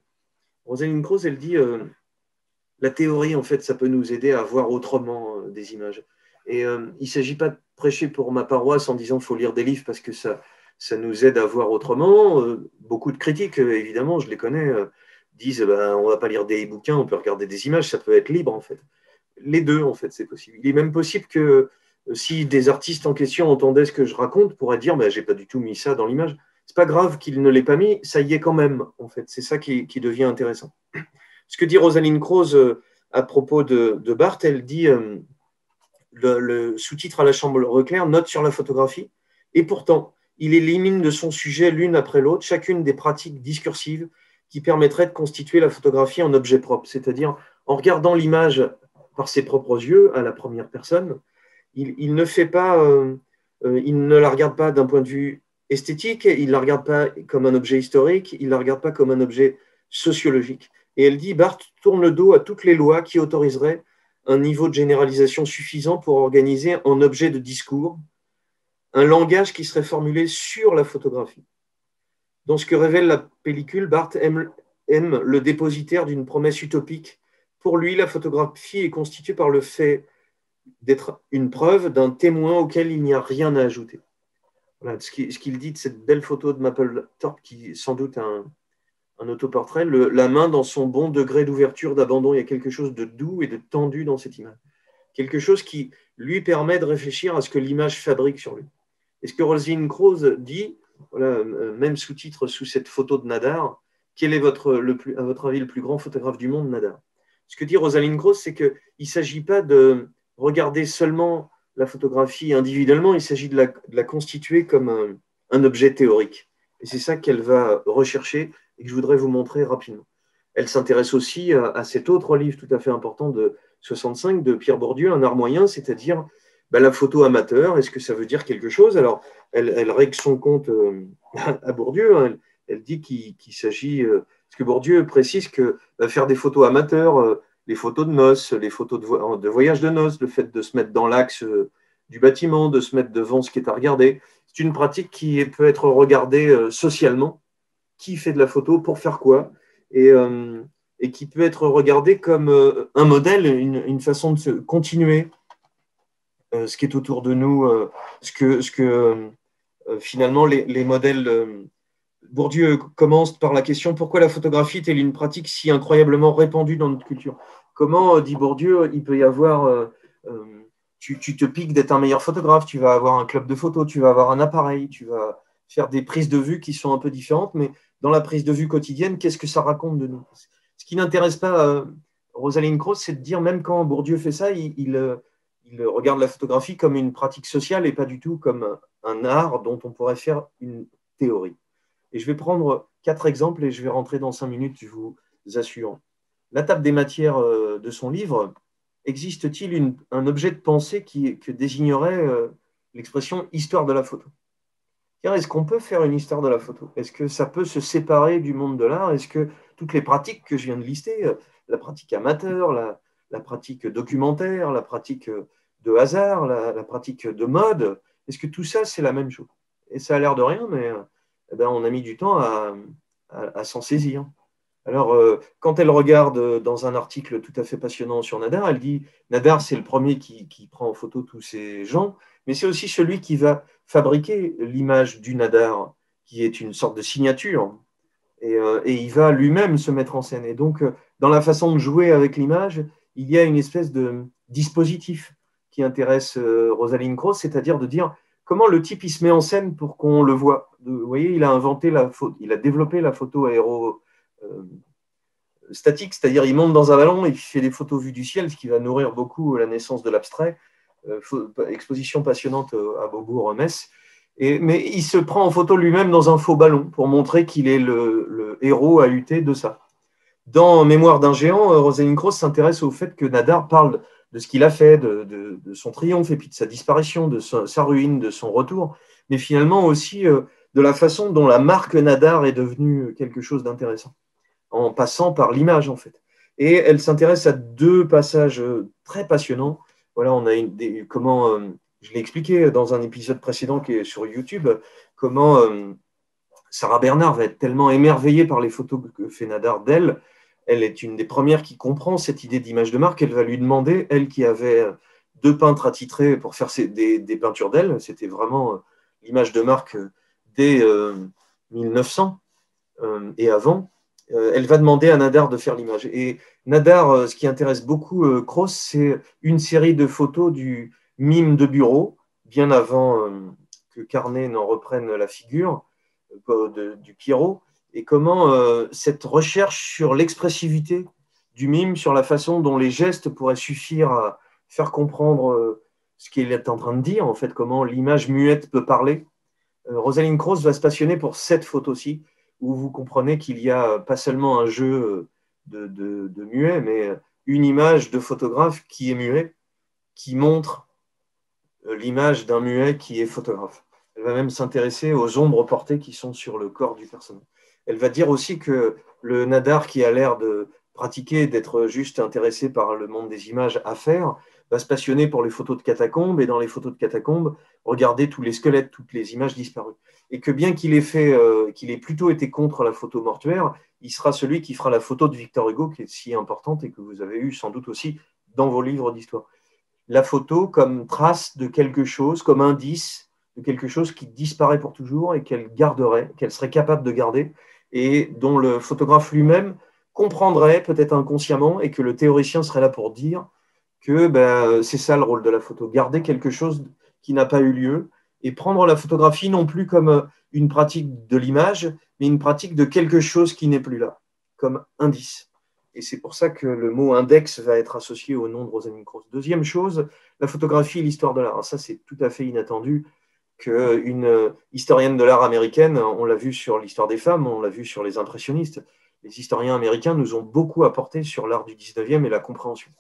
Rosalind Krauss, elle dit la théorie, en fait, ça peut nous aider à voir autrement des images. Et il ne s'agit pas de prêcher pour ma paroisse en disant qu'il faut lire des livres parce que ça nous aide à voir autrement. Beaucoup de critiques, évidemment, je les connais, disent on ne va pas lire des bouquins, on peut regarder des images, ça peut être libre, en fait. Les deux, en fait, c'est possible. Il est même possible que si des artistes en question entendaient ce que je raconte, pourraient dire je n'ai pas du tout mis ça dans l'image. Ce n'est pas grave qu'il ne l'ait pas mis, ça y est quand même, en fait. C'est ça qui devient intéressant. Ce que dit Rosalind Krauss à propos de Barthes, elle dit le sous-titre à la chambre Leclerc, note sur la photographie, et pourtant, il élimine de son sujet l'une après l'autre chacune des pratiques discursives qui permettraient de constituer la photographie en objet propre, c'est-à-dire en regardant l'image par ses propres yeux à la première personne, il ne la regarde pas d'un point de vue esthétique, il ne la regarde pas comme un objet historique, il ne la regarde pas comme un objet sociologique. Et elle dit, Barthes tourne le dos à toutes les lois qui autoriseraient un niveau de généralisation suffisant pour organiser en objet de discours un langage qui serait formulé sur la photographie. Dans ce que révèle la pellicule, Barthes aime le dépositaire d'une promesse utopique. Pour lui, la photographie est constituée par le fait d'être une preuve d'un témoin auquel il n'y a rien à ajouter. Voilà ce qu'il dit de cette belle photo de Mapplethorpe, qui est sans doute un autoportrait, la main dans son bon degré d'ouverture, d'abandon. Il y a quelque chose de doux et de tendu dans cette image, quelque chose qui lui permet de réfléchir à ce que l'image fabrique sur lui. Et ce que Rosalind Krauss dit, voilà, même sous-titre sous cette photo de Nadar, quel est à votre avis le plus grand photographe du monde, Nadar? Ce que dit Rosalind Krauss, c'est qu'il ne s'agit pas de regarder seulement la photographie individuellement, il s'agit de la constituer comme un objet théorique. Et c'est ça qu'elle va rechercher et que je voudrais vous montrer rapidement. Elle s'intéresse aussi à cet autre livre tout à fait important de 65 de Pierre Bourdieu, Un art moyen, c'est-à-dire la photo amateur. Est-ce que ça veut dire quelque chose? Alors, elle règle son compte à Bourdieu. Hein, elle dit qu'il s'agit, parce que Bourdieu précise que faire des photos amateurs, les photos de noces, les photos de voyage de noces, le fait de se mettre dans l'axe du bâtiment, de se mettre devant ce qui est à regarder, c'est une pratique qui peut être regardée socialement. Qui fait de la photo, pour faire quoi, et qui peut être regardée comme un modèle, une façon de se continuer ce qui est autour de nous, finalement les modèles. Bourdieu commence par la question pourquoi la photographie est-elle une pratique si incroyablement répandue dans notre culture? Comment, dit Bourdieu, il peut y avoir. Tu te piques d'être un meilleur photographe, tu vas avoir un club de photos, tu vas avoir un appareil, tu vas faire des prises de vue qui sont un peu différentes, mais dans la prise de vue quotidienne, qu'est-ce que ça raconte de nous? Ce qui n'intéresse pas Rosalind Krauss, c'est de dire, même quand Bourdieu fait ça, il regarde la photographie comme une pratique sociale et pas du tout comme un art dont on pourrait faire une théorie. Et je vais prendre 4 exemples et je vais rentrer dans 5 minutes, je vous assure. La table des matières de son livre, existe-t-il un objet de pensée que désignerait l'expression histoire de la photo? Est-ce qu'on peut faire une histoire de la photo? Est-ce que ça peut se séparer du monde de l'art? Est-ce que toutes les pratiques que je viens de lister, la pratique amateur, la pratique documentaire, la pratique de hasard, la pratique de mode, est-ce que tout ça, c'est la même chose? Et ça a l'air de rien, mais on a mis du temps à s'en saisir. Alors, quand elle regarde dans un article tout à fait passionnant sur Nadar, elle dit Nadar, c'est le premier qui prend en photo tous ces gens, mais c'est aussi celui qui va fabriquer l'image du Nadar, qui est une sorte de signature. Et il va lui-même se mettre en scène. Et donc, dans la façon de jouer avec l'image, il y a une espèce de dispositif qui intéresse Rosalind Krauss, c'est-à-dire de dire comment le type il se met en scène pour qu'on le voit. Vous voyez, il a développé la photo statique, c'est-à-dire il monte dans un ballon et il fait des photos vues du ciel, ce qui va nourrir beaucoup la naissance de l'abstrait. Exposition passionnante à Beaubourg-Metz. Mais il se prend en photo lui-même dans un faux ballon pour montrer qu'il est le héros à lutter de ça. Dans Mémoire d'un géant, Rosalind Krauss s'intéresse au fait que Nadar parle de ce qu'il a fait, de son triomphe et puis de sa disparition, de sa ruine, de son retour, mais finalement aussi de la façon dont la marque Nadar est devenue quelque chose d'intéressant, en passant par l'image en fait. Et elle s'intéresse à 2 passages très passionnants. Voilà, on a comment, je l'ai expliqué dans un épisode précédent qui est sur YouTube, comment Sarah Bernard va être tellement émerveillée par les photos que fait Nadar d'elle. Elle est une des premières qui comprend cette idée d'image de marque. Elle va lui demander, elle qui avait 2 peintres attitrés pour faire des peintures d'elle, c'était vraiment l'image de marque dès 1900 et avant. Elle va demander à Nadar de faire l'image. Et Nadar, ce qui intéresse beaucoup Krauss, c'est une série de photos du mime de bureau, bien avant que Carnet n'en reprenne la figure, du Pierrot, et comment cette recherche sur l'expressivité du mime, sur la façon dont les gestes pourraient suffire à faire comprendre ce qu'il est en train de dire, en fait, comment l'image muette peut parler. Rosalind Krauss va se passionner pour cette photo-ci, où vous comprenez qu'il y a pas seulement un jeu de muet, mais une image de photographe qui est muet, qui montre l'image d'un muet qui est photographe. Elle va même s'intéresser aux ombres portées qui sont sur le corps du personnage. Elle va dire aussi que le Nadar, qui a l'air de pratiquer, d'être juste intéressé par le monde des images à faire, va se passionner pour les photos de catacombes, et dans les photos de catacombes, regarder tous les squelettes, toutes les images disparues. Et que bien qu'il ait plutôt été contre la photo mortuaire, il sera celui qui fera la photo de Victor Hugo, qui est si importante et que vous avez eu sans doute aussi dans vos livres d'histoire. La photo comme trace de quelque chose, comme indice de quelque chose qui disparaît pour toujours et qu'elle garderait, qu'elle serait capable de garder, et dont le photographe lui-même comprendrait peut-être inconsciemment, et que le théoricien serait là pour dire que ben, c'est ça le rôle de la photo, garder quelque chose qui n'a pas eu lieu et prendre la photographie non plus comme une pratique de l'image, mais une pratique de quelque chose qui n'est plus là, comme indice. Et c'est pour ça que le mot index va être associé au nom de Rosalind Krauss. Deuxième chose, la photographie et l'histoire de l'art. Ça, c'est tout à fait inattendu qu'une historienne de l'art américaine, on l'a vu sur l'histoire des femmes, on l'a vu sur les impressionnistes, les historiens américains nous ont beaucoup apporté sur l'art du 19e et la compréhension.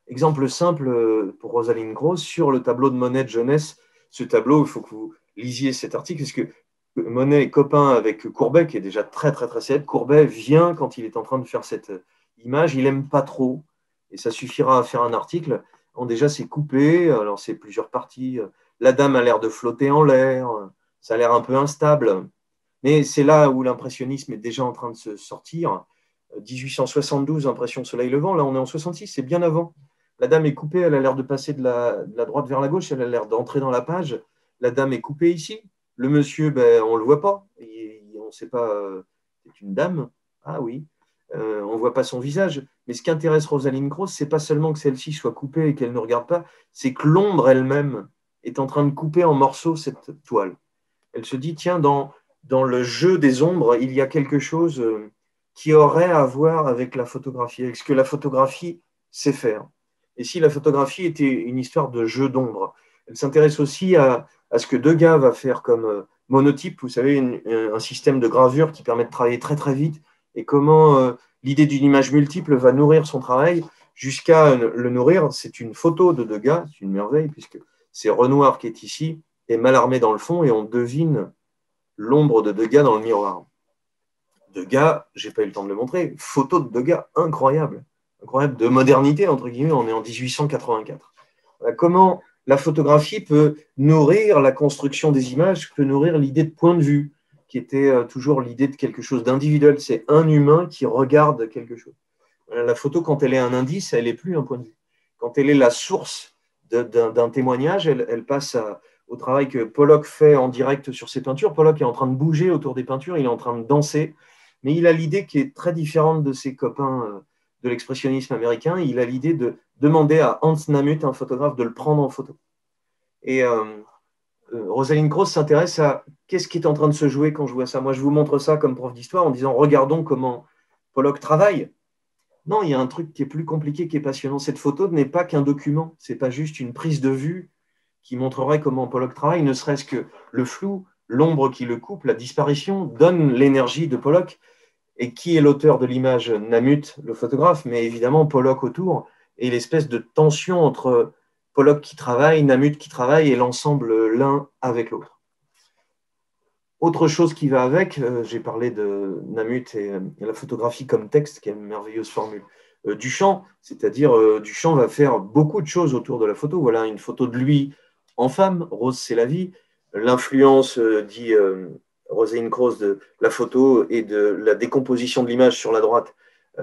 Exemple simple pour Rosalind Krauss, sur le tableau de Monet de jeunesse, ce tableau, il faut que vous lisiez cet article, parce que Monet est copain avec Courbet, qui est déjà très, très, très célèbre. Courbet vient quand il est en train de faire cette image, il n'aime pas trop, et ça suffira à faire un article. Déjà, c'est coupé, alors c'est plusieurs parties. La dame a l'air de flotter en l'air, ça a l'air un peu instable, mais c'est là où l'impressionnisme est déjà en train de se sortir. 1872, impression soleil levant, là on est en 66, c'est bien avant. La dame est coupée, elle a l'air de passer de la droite vers la gauche, elle a l'air d'entrer dans la page. La dame est coupée ici. Le monsieur, ben, on ne le voit pas. On ne sait pas, c'est une dame. Ah oui, on ne voit pas son visage. Mais ce qui intéresse Rosalind Krauss, ce n'est pas seulement que celle-ci soit coupée et qu'elle ne regarde pas, c'est que l'ombre elle-même est en train de couper en morceaux cette toile. Elle se dit, tiens, dans le jeu des ombres, il y a quelque chose qui aurait à voir avec la photographie, avec ce que la photographie sait faire. Et si la photographie était une histoire de jeu d'ombre, elle s'intéresse aussi à ce que Degas va faire comme monotype, vous savez, un système de gravure qui permet de travailler très très vite, et comment l'idée d'une image multiple va nourrir son travail jusqu'à le nourrir. C'est une photo de Degas, c'est une merveille, puisque c'est Renoir qui est ici, et Mallarmé dans le fond, et on devine l'ombre de Degas dans le miroir. Degas, je n'ai pas eu le temps de le montrer, photo de Degas incroyable, incroyable de modernité, entre guillemets, on est en 1884. Voilà, comment la photographie peut nourrir la construction des images, peut nourrir l'idée de point de vue, qui était toujours l'idée de quelque chose d'individuel. C'est un humain qui regarde quelque chose. La photo, quand elle est un indice, elle n'est plus un point de vue. Quand elle est la source d'un témoignage, elle passe au travail que Pollock fait en direct sur ses peintures. Pollock est en train de bouger autour des peintures, il est en train de danser, mais il a l'idée qui est très différente de ses copains de l'expressionnisme américain. Il a l'idée de demander à Hans Namuth, un photographe, de le prendre en photo. Et Rosalind Krauss s'intéresse à qu'est-ce qui est en train de se jouer quand je vois ça. Moi, je vous montre ça comme prof d'histoire en disant regardons comment Pollock travaille. Non, il y a un truc qui est plus compliqué, qui est passionnant. Cette photo n'est pas qu'un document, ce n'est pas juste une prise de vue qui montrerait comment Pollock travaille, ne serait-ce que le flou, l'ombre qui le coupe, la disparition, donne l'énergie de Pollock. Et qui est l'auteur de l'image? Namuth, le photographe, mais évidemment Pollock autour, et l'espèce de tension entre Pollock qui travaille, Namuth qui travaille, et l'ensemble l'un avec l'autre. Autre chose qui va avec, j'ai parlé de Namuth et la photographie comme texte, qui est une merveilleuse formule. Duchamp, c'est-à-dire Duchamp va faire beaucoup de choses autour de la photo. Voilà une photo de lui en femme, Rose c'est la vie. L'influence, dit Rosalind Krauss, de la photo et de la décomposition de l'image sur la droite,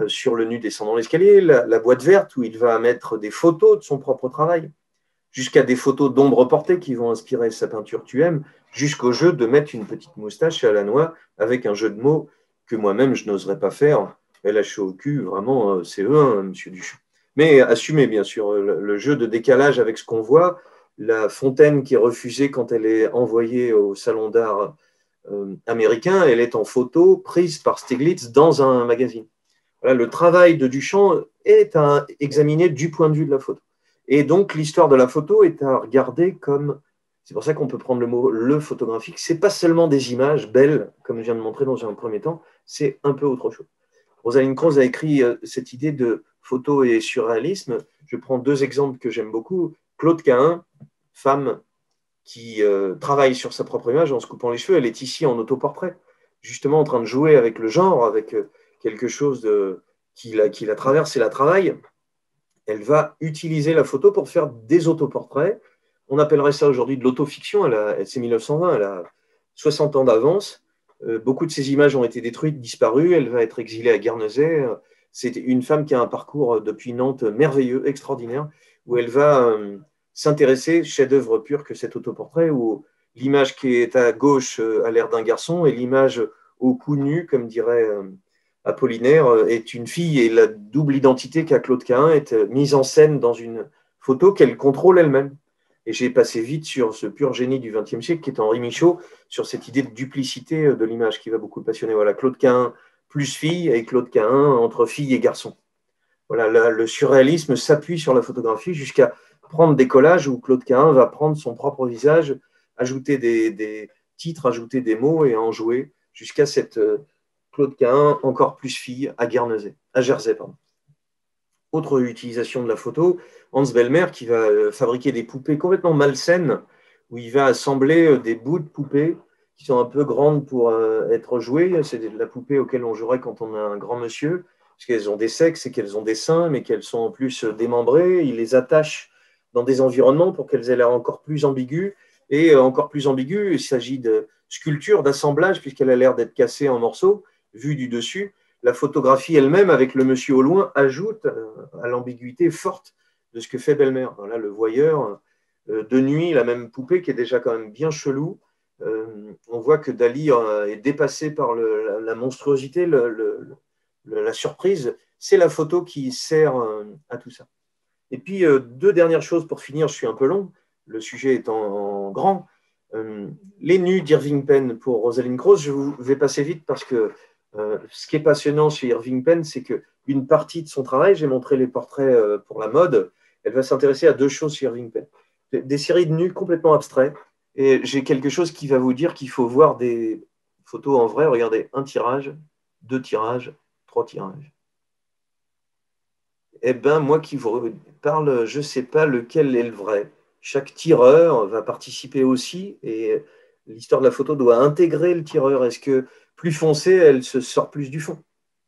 sur le nu descendant l'escalier, la boîte verte où il va mettre des photos de son propre travail, jusqu'à des photos d'ombre portée qui vont inspirer sa peinture Tu aimes, jusqu'au jeu de mettre une petite moustache à la noix avec un jeu de mots que moi-même je n'oserais pas faire. LH au cul, vraiment, c'est eux, hein, monsieur Duchamp. Mais assumez, bien sûr, le jeu de décalage avec ce qu'on voit, la fontaine qui est refusée quand elle est envoyée au salon d'art américain, elle est en photo prise par Stieglitz dans un magazine. Voilà, le travail de Duchamp est à examiner du point de vue de la photo. Et donc, l'histoire de la photo est à regarder comme... C'est pour ça qu'on peut prendre le mot « le photographique ». Ce n'est pas seulement des images belles, comme je viens de montrer dans un premier temps, c'est un peu autre chose. Rosalind Krauss a écrit cette idée de photo et surréalisme. Je prends deux exemples que j'aime beaucoup. Claude Cahun, femme qui travaille sur sa propre image en se coupant les cheveux. Elle est ici en autoportrait, justement en train de jouer avec le genre, avec quelque chose qui la traverse et la travaille. Elle va utiliser la photo pour faire des autoportraits. On appellerait ça aujourd'hui de l'autofiction. C'est 1920, elle a 60 ans d'avance. Beaucoup de ses images ont été détruites, disparues. Elle va être exilée à Guernesey. C'est une femme qui a un parcours depuis Nantes merveilleux, extraordinaire, où elle va s'intéresser, chef-d'œuvre pur que cet autoportrait, où l'image qui est à gauche a l'air d'un garçon et l'image au cou nu, comme dirait Apollinaire est une fille et la double identité qu'a Claude Cahun est mise en scène dans une photo qu'elle contrôle elle-même. Et j'ai passé vite sur ce pur génie du XXe siècle qui est Henri Michaud, sur cette idée de duplicité de l'image qui va beaucoup le passionner. Voilà, Claude Cahun plus fille et Claude Cahun entre fille et garçon. Voilà, le surréalisme s'appuie sur la photographie jusqu'à prendre des collages où Claude Cahun va prendre son propre visage, ajouter des titres, ajouter des mots et en jouer jusqu'à cette Claude Cahun encore plus fille à Jersey. Pardon. Autre utilisation de la photo, Hans Bellmer qui va fabriquer des poupées complètement malsaines où il va assembler des bouts de poupées qui sont un peu grandes pour être jouées. C'est la poupée auquel on jouerait quand on a un grand monsieur, parce qu'elles ont des sexes et qu'elles ont des seins, mais qu'elles sont en plus démembrées. Il les attache dans des environnements pour qu'elles aient l'air encore plus ambiguës. Et encore plus ambiguës, il s'agit de sculpture, d'assemblage, puisqu'elle a l'air d'être cassée en morceaux, vue du dessus. La photographie elle-même, avec le monsieur au loin, ajoute à l'ambiguïté forte de ce que fait Bellmer. Là, le voyeur, de nuit, la même poupée qui est déjà quand même bien chelou. On voit que Dali est dépassé par la monstruosité, la surprise. C'est la photo qui sert à tout ça. Et puis, deux dernières choses pour finir, je suis un peu long, le sujet étant grand. Les nus d'Irving Penn pour Rosalind Krauss, je vais passer vite parce que ce qui est passionnant chez Irving Penn, c'est qu'une partie de son travail, j'ai montré les portraits pour la mode, elle va s'intéresser à deux choses chez Irving Penn. Des séries de nus complètement abstraits. Et j'ai quelque chose qui va vous dire qu'il faut voir des photos en vrai. Regardez, un tirage, deux tirages, trois tirages. Eh bien, moi qui vous parle, je ne sais pas lequel est le vrai. Chaque tireur va participer aussi et l'histoire de la photo doit intégrer le tireur. Est-ce que plus foncé, elle se sort plus du fond?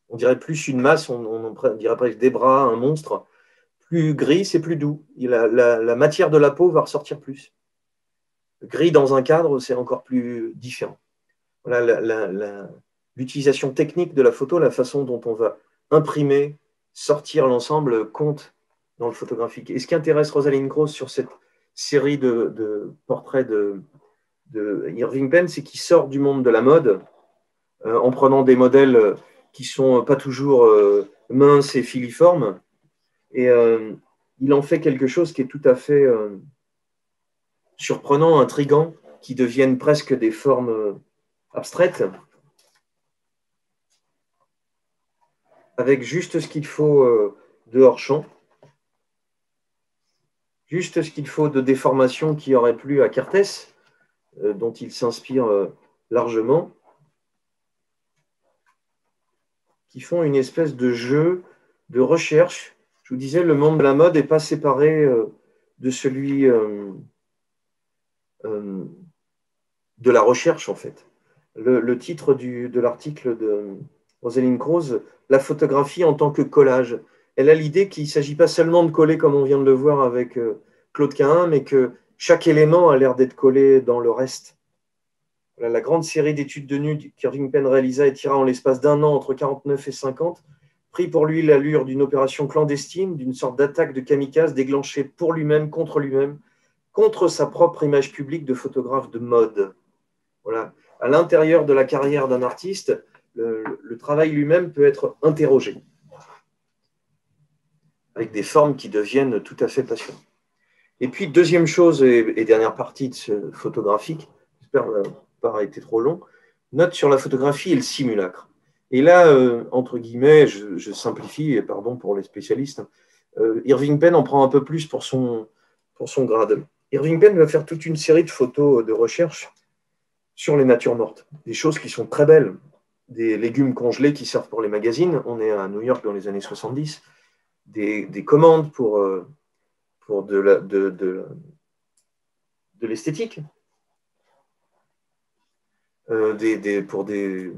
On dirait plus une masse, on dirait presque des bras, un monstre. Plus gris, c'est plus doux. La matière de la peau va ressortir plus. Gris dans un cadre, c'est encore plus différent. Voilà l'utilisation technique de la photo, la façon dont on va imprimer, sortir l'ensemble compte dans le photographique. Et ce qui intéresse Rosalind Krauss sur cette série de portraits de Irving Penn, c'est qu'il sort du monde de la mode en prenant des modèles qui ne sont pas toujours minces et filiformes. Et il en fait quelque chose qui est tout à fait surprenant, intriguant, qui deviennent presque des formes abstraites, avec juste ce qu'il faut de hors-champ, juste ce qu'il faut de déformation qui aurait plu à Cartès, dont il s'inspire largement, qui font une espèce de jeu de recherche. Je vous disais, le monde de la mode n'est pas séparé de celui de la recherche, en fait. Le titre de l'article de Rosalind Krauss, la photographie en tant que collage. Elle a l'idée qu'il ne s'agit pas seulement de coller, comme on vient de le voir avec Claude Cahun, mais que chaque élément a l'air d'être collé dans le reste. Voilà, la grande série d'études de nus qu'Irving Penn réalisa et tira en l'espace d'un an entre 49 et 50, prit pour lui l'allure d'une opération clandestine, d'une sorte d'attaque de kamikaze déclenchée pour lui-même, contre sa propre image publique de photographe de mode. Voilà. À l'intérieur de la carrière d'un artiste, le travail lui-même peut être interrogé, avec des formes qui deviennent tout à fait passionnantes. Et puis, deuxième chose et dernière partie de ce photographique, j'espère que ça n'a pas été trop long, note sur la photographie et le simulacre. Et là, entre guillemets, je simplifie, et pardon pour les spécialistes, Irving Penn en prend un peu plus pour son grade. Irving Penn va faire toute une série de photos de recherche sur les natures mortes, des choses qui sont très belles, des légumes congelés qui servent pour les magazines. On est à New York dans les années 70, des commandes pour de l'esthétique, pour des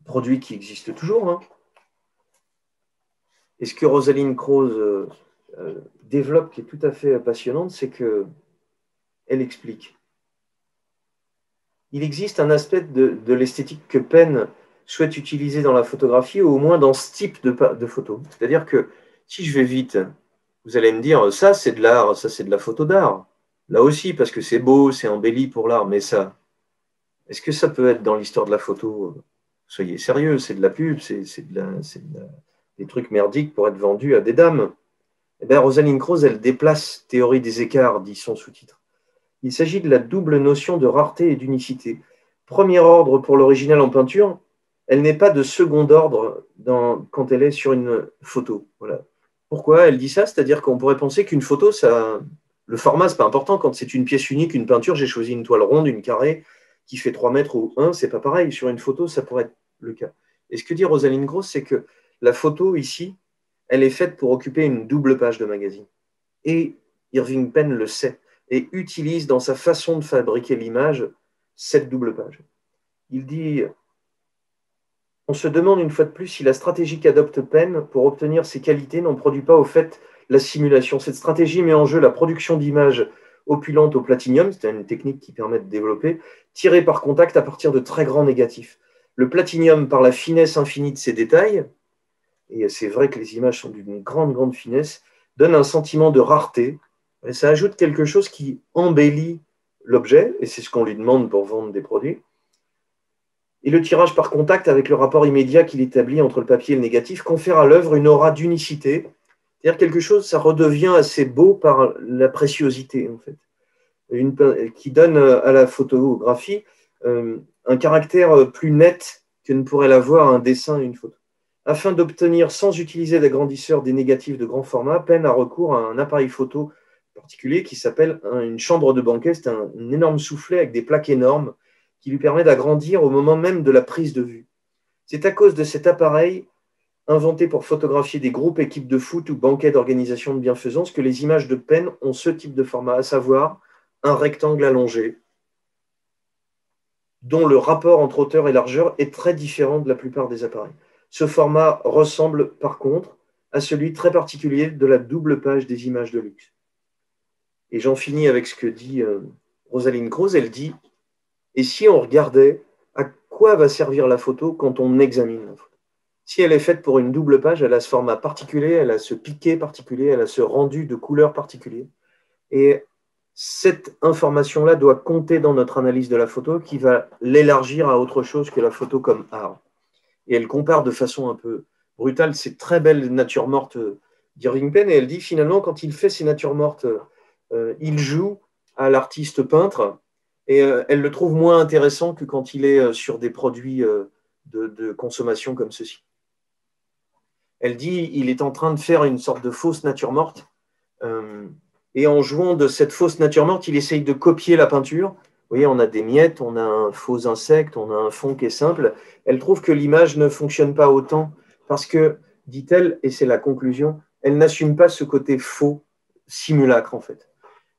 produits qui existent toujours. Hein. Et ce que Rosalind Krauss développe, qui est tout à fait passionnante, c'est qu'elle explique. Il existe un aspect de l'esthétique que Penn souhaite utiliser dans la photographie, ou au moins dans ce type de photo. C'est-à-dire que si je vais vite, vous allez me dire, ça c'est de l'art, ça c'est de la photo d'art. Là aussi, parce que c'est beau, c'est embelli pour l'art, mais ça, est-ce que ça peut être dans l'histoire de la photo Soyez sérieux, c'est de la pub, des trucs merdiques pour être vendus à des dames. Eh bien, Rosalind Krauss, elle déplace théorie des écarts, dit son sous-titre. Il s'agit de la double notion de rareté et d'unicité. Premier ordre pour l'original en peinture, elle n'est pas de second ordre quand elle est sur une photo. Voilà. Pourquoi elle dit ça? C'est-à-dire qu'on pourrait penser qu'une photo, le format, ce n'est pas important. Quand c'est une pièce unique, une peinture, j'ai choisi une toile ronde, une carrée, qui fait 3 mètres ou 1, c'est pas pareil. Sur une photo, ça pourrait être le cas. Et ce que dit Rosalind Krauss, c'est que la photo, ici, elle est faite pour occuper une double page de magazine. Et Irving Penn le sait et utilise dans sa façon de fabriquer l'image cette double page. Il dit, on se demande une fois de plus si la stratégie qu'adopte Penn pour obtenir ces qualités n'en produit pas au fait la simulation. Cette stratégie met en jeu la production d'images opulentes au platinium, c'est une technique qui permet de développer, tirées par contact à partir de très grands négatifs. Le platinium, par la finesse infinie de ses détails, et c'est vrai que les images sont d'une grande, grande finesse, donne un sentiment de rareté. Et ça ajoute quelque chose qui embellit l'objet, et c'est ce qu'on lui demande pour vendre des produits. Et le tirage par contact, avec le rapport immédiat qu'il établit entre le papier et le négatif, confère à l'œuvre une aura d'unicité. C'est-à-dire quelque chose, ça redevient assez beau par la préciosité, en fait, qui donne à la photographie un caractère plus net que ne pourrait l'avoir un dessin et une photo. Afin d'obtenir, sans utiliser d'agrandisseur des négatifs de grand format, Penn a recours à un appareil photo particulier qui s'appelle une chambre de banquet. C'est un énorme soufflet avec des plaques énormes qui lui permet d'agrandir au moment même de la prise de vue. C'est à cause de cet appareil, inventé pour photographier des groupes, équipes de foot ou banquets d'organisation de bienfaisance, que les images de Penn ont ce type de format, à savoir un rectangle allongé, dont le rapport entre hauteur et largeur est très différent de la plupart des appareils. Ce format ressemble par contre à celui très particulier de la double page des images de luxe. Et j'en finis avec ce que dit Rosalind Krauss. Elle dit, et si on regardait à quoi va servir la photo quand on examine la photo? Si elle est faite pour une double page, elle a ce format particulier, elle a ce piqué particulier, elle a ce rendu de couleur particulier. Et cette information-là doit compter dans notre analyse de la photo qui va l'élargir à autre chose que la photo comme art. Et elle compare de façon un peu brutale ces très belles natures mortes d'Irving Penn, et elle dit finalement, quand il fait ces natures mortes, il joue à l'artiste peintre, et elle le trouve moins intéressant que quand il est sur des produits de consommation comme ceci. Elle dit il est en train de faire une sorte de fausse nature morte, et en jouant de cette fausse nature morte, il essaye de copier la peinture. Vous voyez, on a des miettes, on a un faux insecte, on a un fond qui est simple. Elle trouve que l'image ne fonctionne pas autant parce que, dit-elle, et c'est la conclusion, elle n'assume pas ce côté faux simulacre en fait.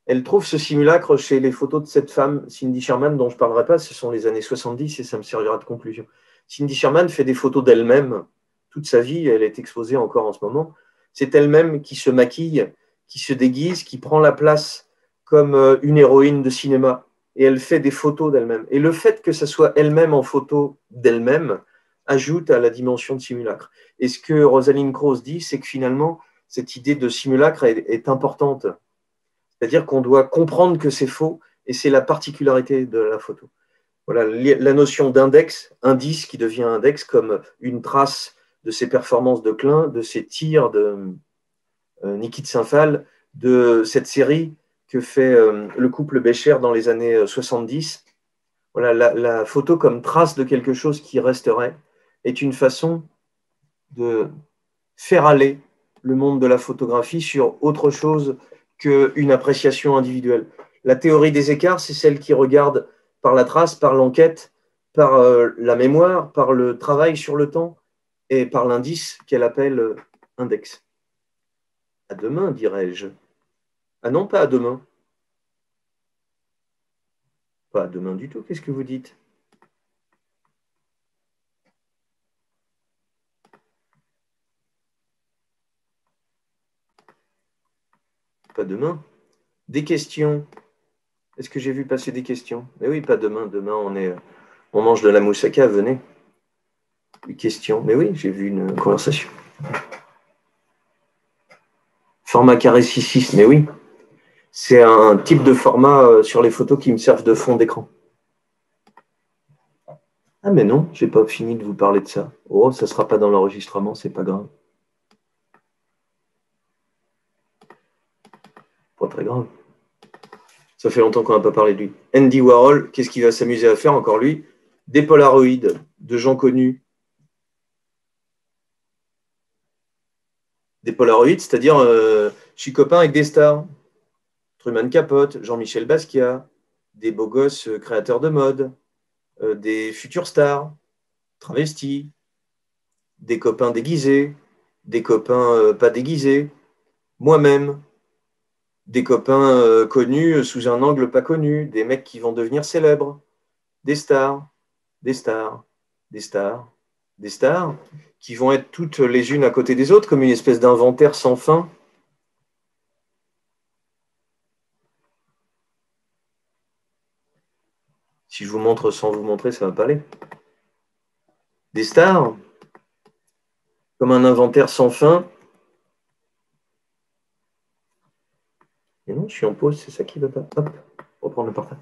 Elle trouve ce simulacre chez les photos de cette femme, Cindy Sherman, dont je ne parlerai pas, ce sont les années 70 et ça me servira de conclusion. Cindy Sherman fait des photos d'elle-même toute sa vie, elle est exposée encore en ce moment. C'est elle-même qui se maquille, qui se déguise, qui prend la place comme une héroïne de cinéma. Et elle fait des photos d'elle-même. Et le fait que ce soit elle-même en photo d'elle-même ajoute à la dimension de simulacre. Et ce que Rosalind Krauss dit, c'est que finalement, cette idée de simulacre est importante. C'est-à-dire qu'on doit comprendre que c'est faux, et c'est la particularité de la photo. Voilà, la notion d'index, indice qui devient index, comme une trace de ses performances de Klein, de ses tirs de Niki de Saint-Phal, de cette série que fait le couple Bécher dans les années 70. Voilà, la photo comme trace de quelque chose qui resterait est une façon de faire aller le monde de la photographie sur autre chose qu'une appréciation individuelle. La théorie des écarts, c'est celle qui regarde par la trace, par l'enquête, par la mémoire, par le travail sur le temps et par l'indice qu'elle appelle index. À demain, dirais-je. Ah non, pas à demain. Pas à demain du tout, qu'est-ce que vous dites? Pas demain. Des questions? Est-ce que j'ai vu passer des questions? Mais oui, pas demain. Demain, on mange de la moussaka, venez. Des questions? Mais oui, j'ai vu une conversation. Format carré 6:6, mais oui. C'est un type de format sur les photos qui me servent de fond d'écran. Ah mais non, j'ai pas fini de vous parler de ça. Oh, ça sera pas dans l'enregistrement, c'est pas grave. Pas très grave. Ça fait longtemps qu'on n'a pas parlé de lui. Andy Warhol, qu'est-ce qu'il va s'amuser à faire encore lui? Des polaroïdes de gens connus. Des polaroïdes, c'est-à-dire je suis copain avec des stars. Truman Capote, Jean-Michel Basquiat, des beaux gosses créateurs de mode, des futures stars, travestis, des copains déguisés, des copains pas déguisés, moi-même, des copains connus sous un angle pas connu, des mecs qui vont devenir célèbres, des stars, des stars, des stars, des stars, qui vont être toutes les unes à côté des autres, comme une espèce d'inventaire sans fin. Si je vous montre sans vous montrer, ça ne va pas aller. Des stars, comme un inventaire sans fin. Et non, je suis en pause, c'est ça qui ne va pas. Hop, reprendre le portable.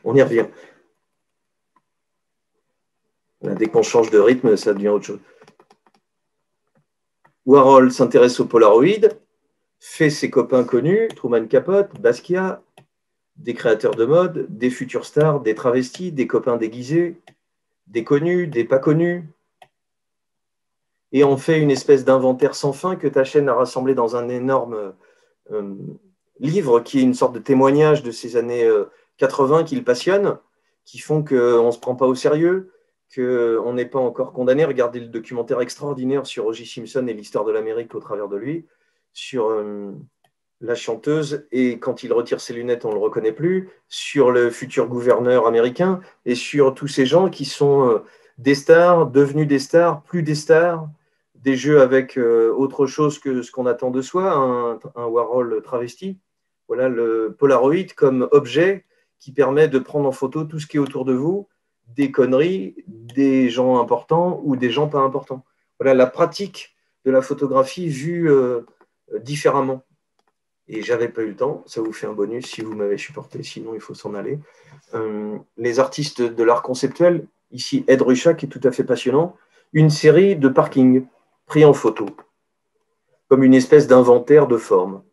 On y revient. Dès qu'on change de rythme, ça devient autre chose. Warhol s'intéresse au Polaroid, fait ses copains connus, Truman Capote, Basquiat, des créateurs de mode, des futures stars, des travestis, des copains déguisés, des connus, des pas connus. Et on fait une espèce d'inventaire sans fin que ta chaîne a rassemblé dans un énorme livre qui est une sorte de témoignage de ces années 80 qui le passionnent, qui font qu'on ne se prend pas au sérieux, qu'on n'est pas encore condamné. Regardez le documentaire extraordinaire sur O.J. Simpson et l'histoire de l'Amérique au travers de lui, sur la chanteuse, et quand il retire ses lunettes, on ne le reconnaît plus, sur le futur gouverneur américain, et sur tous ces gens qui sont des stars, devenus des stars, plus des stars, des jeux avec autre chose que ce qu'on attend de soi, un Warhol travesti. Voilà le Polaroid comme objet qui permet de prendre en photo tout ce qui est autour de vous, des conneries, des gens importants ou des gens pas importants. Voilà la pratique de la photographie vue différemment. Et j'avais pas eu le temps, ça vous fait un bonus si vous m'avez supporté, sinon il faut s'en aller. Les artistes de l'art conceptuel, ici Ed Ruscha qui est tout à fait passionnant, une série de parkings pris en photo, comme une espèce d'inventaire de formes,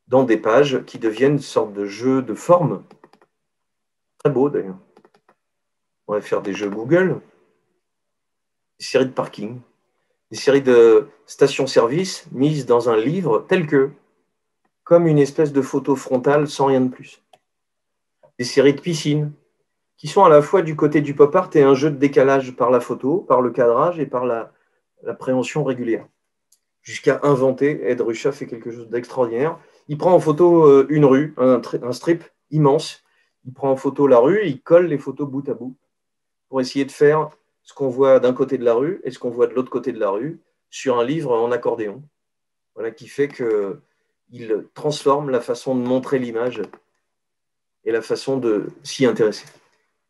dans des pages qui deviennent une sorte de jeu de formes, très beau d'ailleurs. On va faire des jeux Google, des séries de parkings, des séries de stations-service mises dans un livre tel que, comme une espèce de photo frontale sans rien de plus. Des séries de piscines, qui sont à la fois du côté du pop art et un jeu de décalage par la photo, par le cadrage et par la préhension régulière. Jusqu'à inventer, Ed Ruscha fait quelque chose d'extraordinaire. Il prend en photo une rue, un strip immense. Il prend en photo la rue, il colle les photos bout à bout pour essayer de faire ce qu'on voit d'un côté de la rue et ce qu'on voit de l'autre côté de la rue sur un livre en accordéon. Voilà, qui fait qu'il transforme la façon de montrer l'image et la façon de s'y intéresser.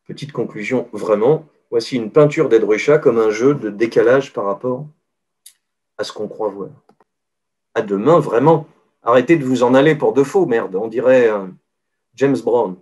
Petite conclusion, vraiment, voici une peinture d'Ed Ruscha comme un jeu de décalage par rapport à ce qu'on croit voir. À demain, vraiment. Arrêtez de vous en aller pour de faux, merde. On dirait James Brown.